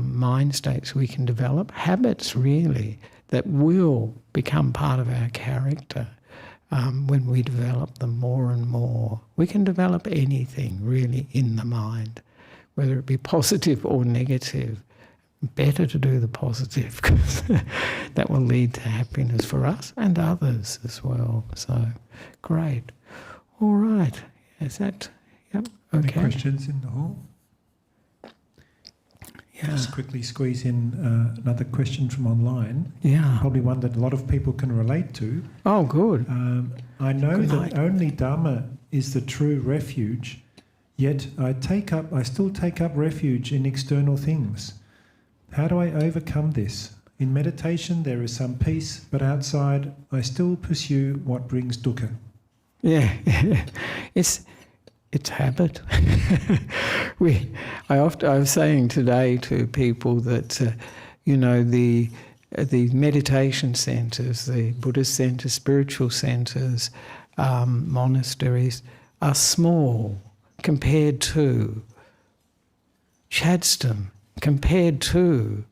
mind states we can develop, habits really, that will become part of our character when we develop them more and more. We can develop anything really in the mind, whether it be positive or negative. Better to do the positive, because that will lead to happiness for us and others as well. So, great. All right. Is that, yep, okay. Any questions in the hall? Yeah. Just quickly squeeze in another question from online. Yeah. Probably one that a lot of people can relate to. Oh, good. I know Good that night. only Dhamma is the true refuge, yet I still take up refuge in external things. How do I overcome this? In meditation there is some peace, but outside I still pursue what brings dukkha. Yeah, it's habit. I was saying today to people that you know, the meditation centres, the Buddhist centres, spiritual centres, monasteries are small compared to Chadstone, compared to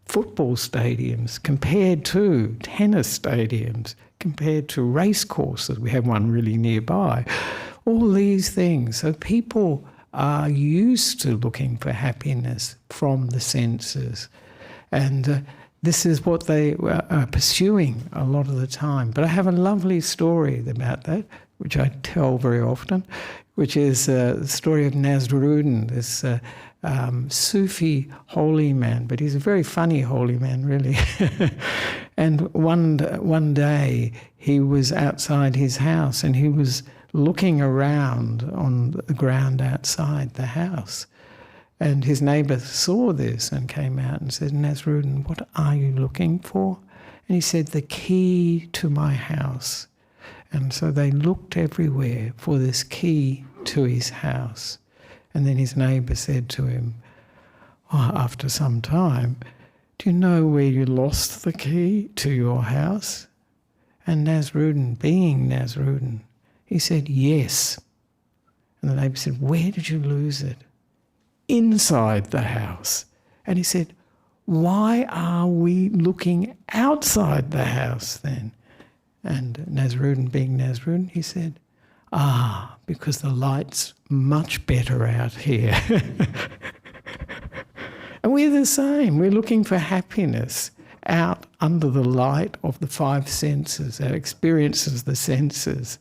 football stadiums, compared to tennis stadiums, compared to race courses. We have one really nearby. All these things. So people are used to looking for happiness from the senses. And this is what they are pursuing a lot of the time. But I have a lovely story about that, which I tell very often, which is the story of Nissarano, this Sufi holy man, but he's a very funny holy man, really. And one day he was outside his house and he was looking around on the ground outside the house. And his neighbour saw this and came out and said, Nissarano, what are you looking for? And he said, the key to my house. And so they looked everywhere for this key to his house. And then his neighbour said to him, after some time, do you know where you lost the key to your house? And Nissarano, being Nissarano, he said, yes. And the neighbour said, where did you lose it? Inside the house. And he said, why are we looking outside the house then? And Nissarano, being Nissarano, he said, because the light's much better out here. And we're the same. We're looking for happiness out under the light of the five senses, our experiences, the senses.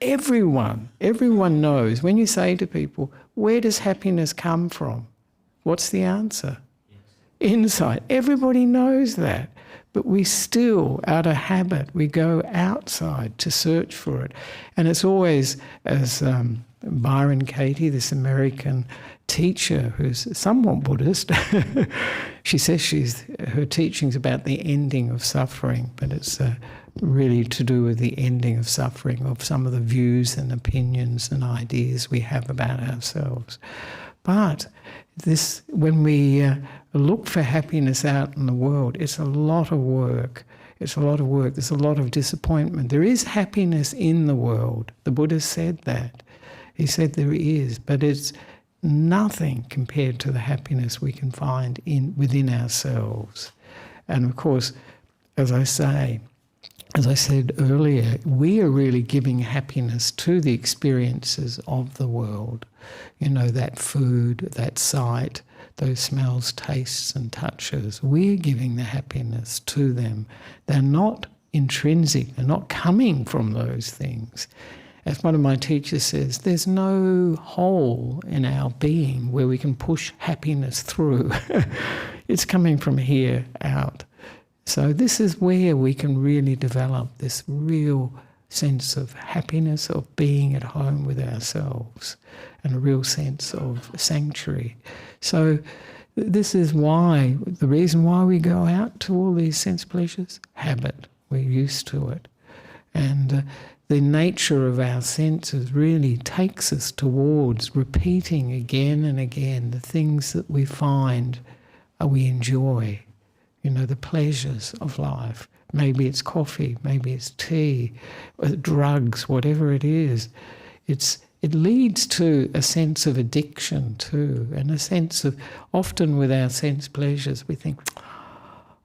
Everyone knows, when you say to people, where does happiness come from? What's the answer? Yes. Inside. Everybody knows that. but we still, out of habit, we go outside to search for it. And it's always, as Byron Katie, this American teacher who's somewhat Buddhist, she says her teaching's about the ending of suffering, but it's really to do with the ending of suffering, of some of the views and opinions and ideas we have about ourselves. But this, when we look for happiness out in the world, it's a lot of work. It's a lot of work. There's a lot of disappointment. There is happiness in the world. The Buddha said that. He said there is, but it's nothing compared to the happiness we can find within ourselves. And of course, as I said earlier, we are really giving happiness to the experiences of the world. You know, that food, that sight, those smells, tastes and touches. We're giving the happiness to them. They're not intrinsic. They're not coming from those things. As one of my teachers says, there's no hole in our being where we can push happiness through. It's coming from here out. So this is where we can really develop this real sense of happiness, of being at home with ourselves, and a real sense of sanctuary. So this is why, the reason why we go out to all these sense pleasures, habit. We're used to it. And the nature of our senses really takes us towards repeating again and again the things that we find we enjoy. You know, the pleasures of life. Maybe it's coffee, maybe it's tea, drugs, whatever it is. It leads to a sense of addiction too, and a sense of, often with our sense pleasures, we think,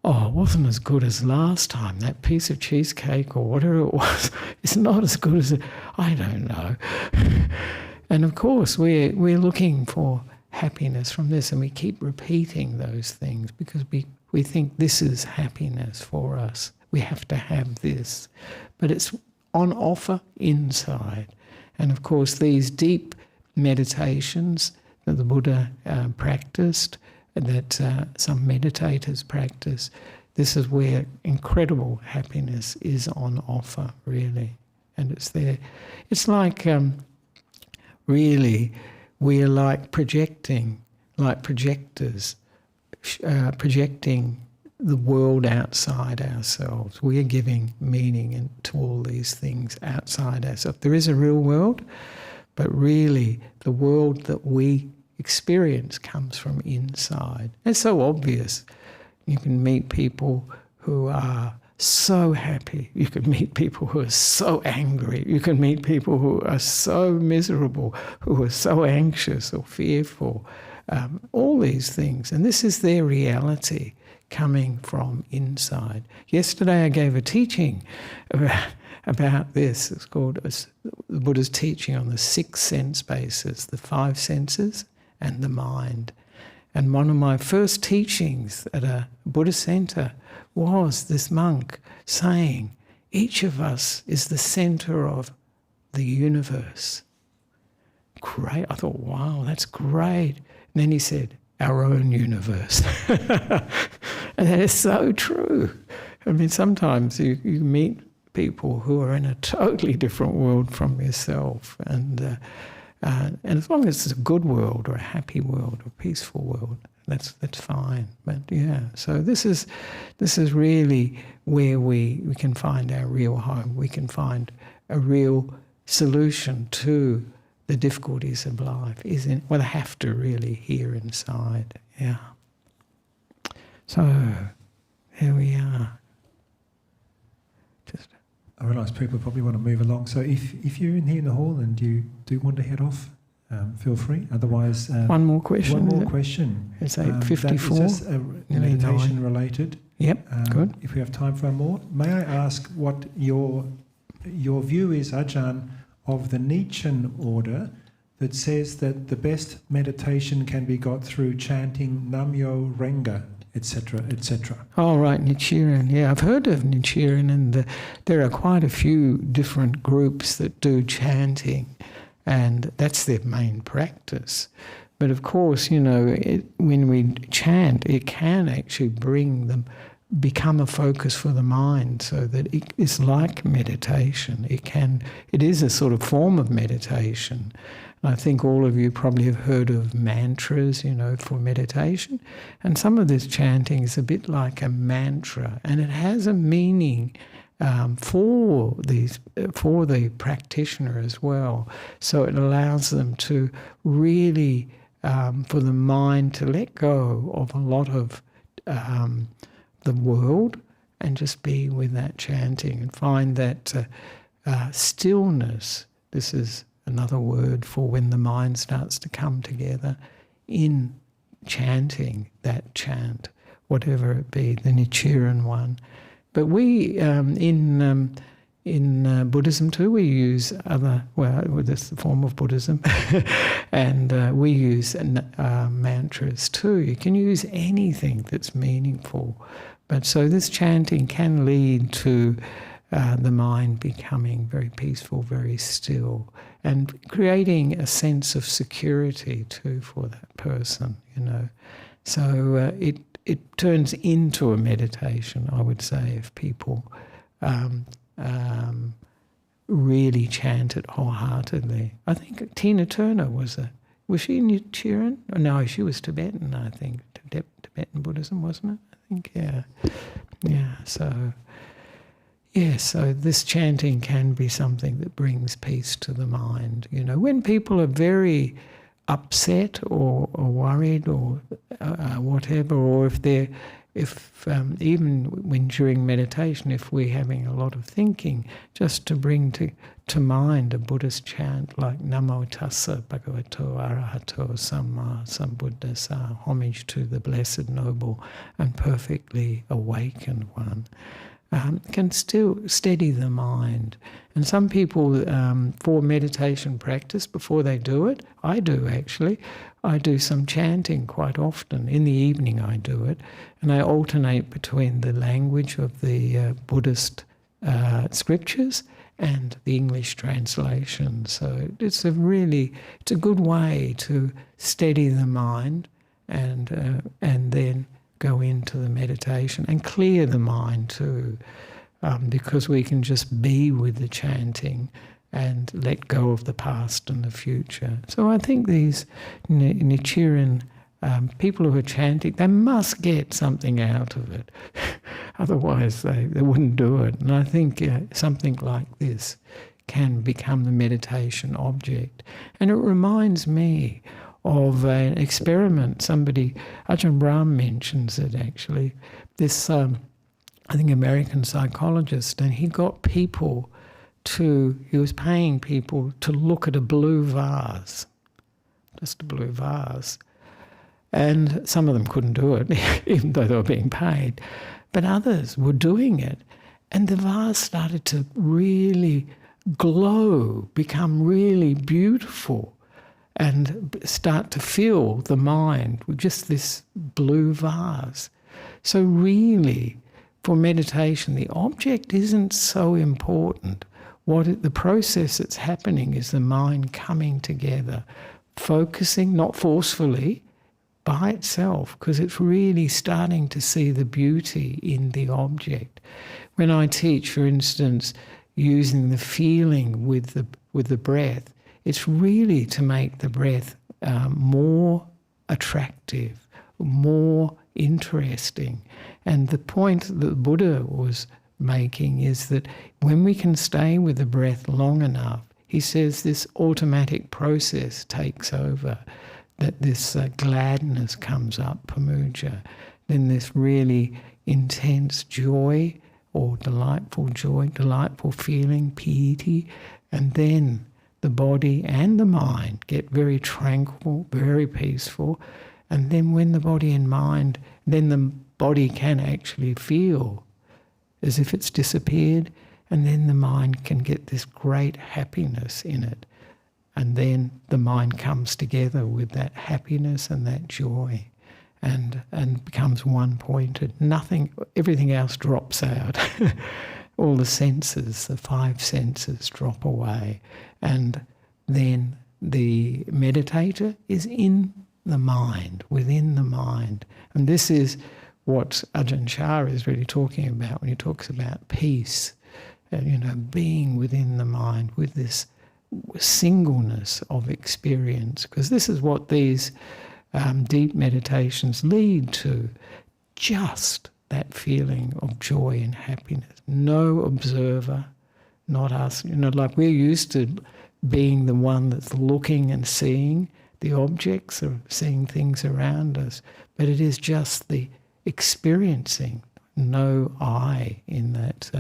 oh, it wasn't as good as last time. That piece of cheesecake or whatever it was, it's not as good as I don't know. And of course, we're looking for happiness from this, and we keep repeating those things because we think this is happiness for us. We have to have this. But it's on offer inside. And of course, these deep meditations that the Buddha practiced, that some meditators practice, this is where incredible happiness is on offer, really. And it's there. It's like, really, we're like projecting, like projectors, projecting the world outside ourselves. We are giving meaning to all these things outside ourselves. There is a real world, but really the world that we experience comes from inside. It's so obvious. You can meet people who are so happy. You can meet people who are so angry. You can meet people who are so miserable, who are so anxious or fearful. All these things. And this is their reality coming from inside. Yesterday I gave a teaching about this. It's called the Buddha's teaching on the 6 sense bases, the 5 senses and the mind. And one of my first teachings at a Buddhist center was this monk saying, each of us is the center of the universe. Great. I thought, wow, that's great. And then he said, our own universe. And that is so true. I mean, sometimes you meet people who are in a totally different world from yourself. And as long as it's a good world or a happy world or a peaceful world, that's fine. But yeah, so this is really where we can find our real home. We can find a real solution to the difficulties of life. They have to really here inside. Yeah. So here we are. I realise people probably want to move along. So if you're in here in the hall and you do want to head off, feel free. Otherwise, one more question. One more question. It's 8:54. That is just meditation related. Yep. Good. If we have time for more, may I ask what your view is, Ajahn, of the Nietzschean order that says that the best meditation can be got through chanting Nam-myo Renga, etc., etc. Oh, right, Nichiren. Yeah, I've heard of Nichiren, and there are quite a few different groups that do chanting, and that's their main practice. But of course, when we chant, it can actually bring them become a focus for the mind, so that it is like meditation. It is a sort of form of meditation. And I think all of you probably have heard of mantras, for meditation. And some of this chanting is a bit like a mantra, and it has a meaning for the practitioner as well. So it allows them to really, for the mind to let go of a lot of the world and just be with that chanting and find that stillness. This is another word for when the mind starts to come together in chanting, that chant, whatever it be, the Nichiren one. But we, in Buddhism too, we use this is the form of Buddhism, and we use mantras too. You can use anything that's meaningful. But so this chanting can lead to the mind becoming very peaceful, very still, and creating a sense of security too for that person, So it turns into a meditation, I would say, if people really chant it wholeheartedly. I think Tina Turner was she Nichiren? Oh, no, she was Tibetan, I think. Tibetan Buddhism, wasn't it? I think, yeah. Yeah, so this chanting can be something that brings peace to the mind. When people are very upset or worried or whatever, or if even when during meditation, if we're having a lot of thinking, just to bring to mind a Buddhist chant like Namo Tassa Bhagavato Arahato Samma Sambuddhassa, homage to the Blessed Noble and Perfectly Awakened One, can still steady the mind. And some people, for meditation practice, before they do it, I do actually, I do some chanting quite often. In the evening I do it, and I alternate between the language of the Buddhist scriptures and the English translation. So it's a good way to steady the mind and then go into the meditation and clear the mind too, because we can just be with the chanting and let go of the past and the future. So I think these Nichiren people who are chanting, they must get something out of it. Otherwise they wouldn't do it. And I think something like this can become the meditation object. And it reminds me of an experiment. Ajahn Brahm mentions it actually. This, I think, American psychologist, and he got people he was paying people to look at a blue vase, just a blue vase. And some of them couldn't do it, even though they were being paid. But others were doing it. And the vase started to really glow, become really beautiful, and start to fill the mind with just this blue vase. So really, for meditation, the object isn't so important. The process that's happening is the mind coming together, focusing, not forcefully, by itself, because it's really starting to see the beauty in the object. When I teach, for instance, using the feeling with the breath, it's really to make the breath more attractive, more interesting. And the point that the Buddha was making is that when we can stay with the breath long enough, he says this automatic process takes over, that this gladness comes up, pamuja, then this really intense joy or delightful joy, delightful feeling, piti, and then the body and the mind get very tranquil, very peaceful, and then when the body and mind, then the body can actually feel as if it's disappeared, and then the mind can get this great happiness in it. And then the mind comes together with that happiness and that joy and becomes one-pointed. Everything else drops out. All the senses, the 5 senses drop away. And then the meditator is in the mind, within the mind. And this is what Ajahn Chah is really talking about when he talks about peace, being within the mind with this singleness of experience, because this is what these deep meditations lead to, just that feeling of joy and happiness. No observer, not us. Like we're used to being the one that's looking and seeing the objects or seeing things around us, but it is just the experiencing, no I in that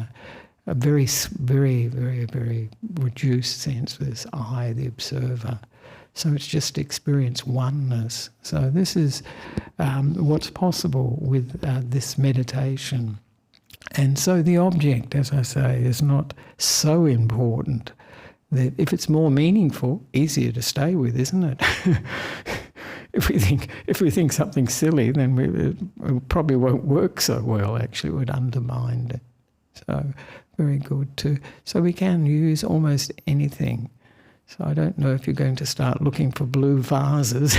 a very, very, very, very reduced sense of this I, the observer. So it's just experience oneness. So this is what's possible with this meditation. And so the object, as I say, is not so important. That if it's more meaningful, easier to stay with, isn't it? If we think something silly, then it probably won't work so well. Actually, it would undermine it. So very good too. So we can use almost anything. So I don't know if you're going to start looking for blue vases.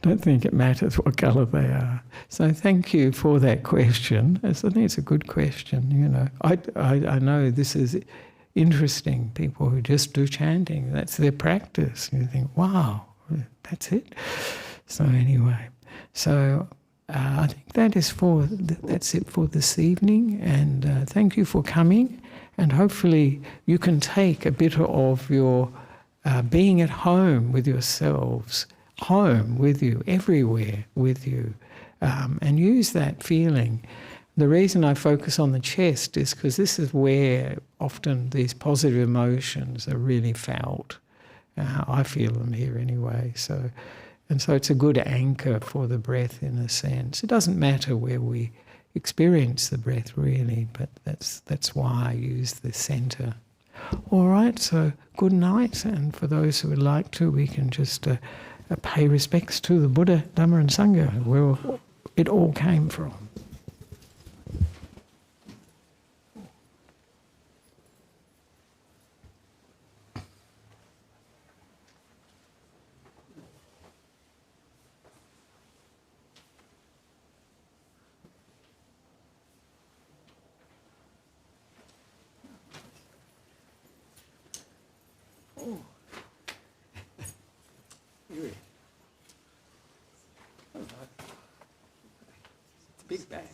Don't think it matters what colour they are. So thank you for that question. I think it's a good question. I know this is interesting. People who just do chanting, that's their practice. You think, wow, that's it. So anyway, I think that's it for this evening. And thank you for coming. And hopefully you can take a bit of your being at home with yourselves, home with you, everywhere with you, and use that feeling. The reason I focus on the chest is because this is where often these positive emotions are really felt. I feel them here anyway. So it's a good anchor for the breath in a sense. It doesn't matter where we experience the breath really, but that's why I use the centre. All right, so good night, and for those who would like to, we can just pay respects to the Buddha, Dhamma and Sangha, where it all came from. Big bag.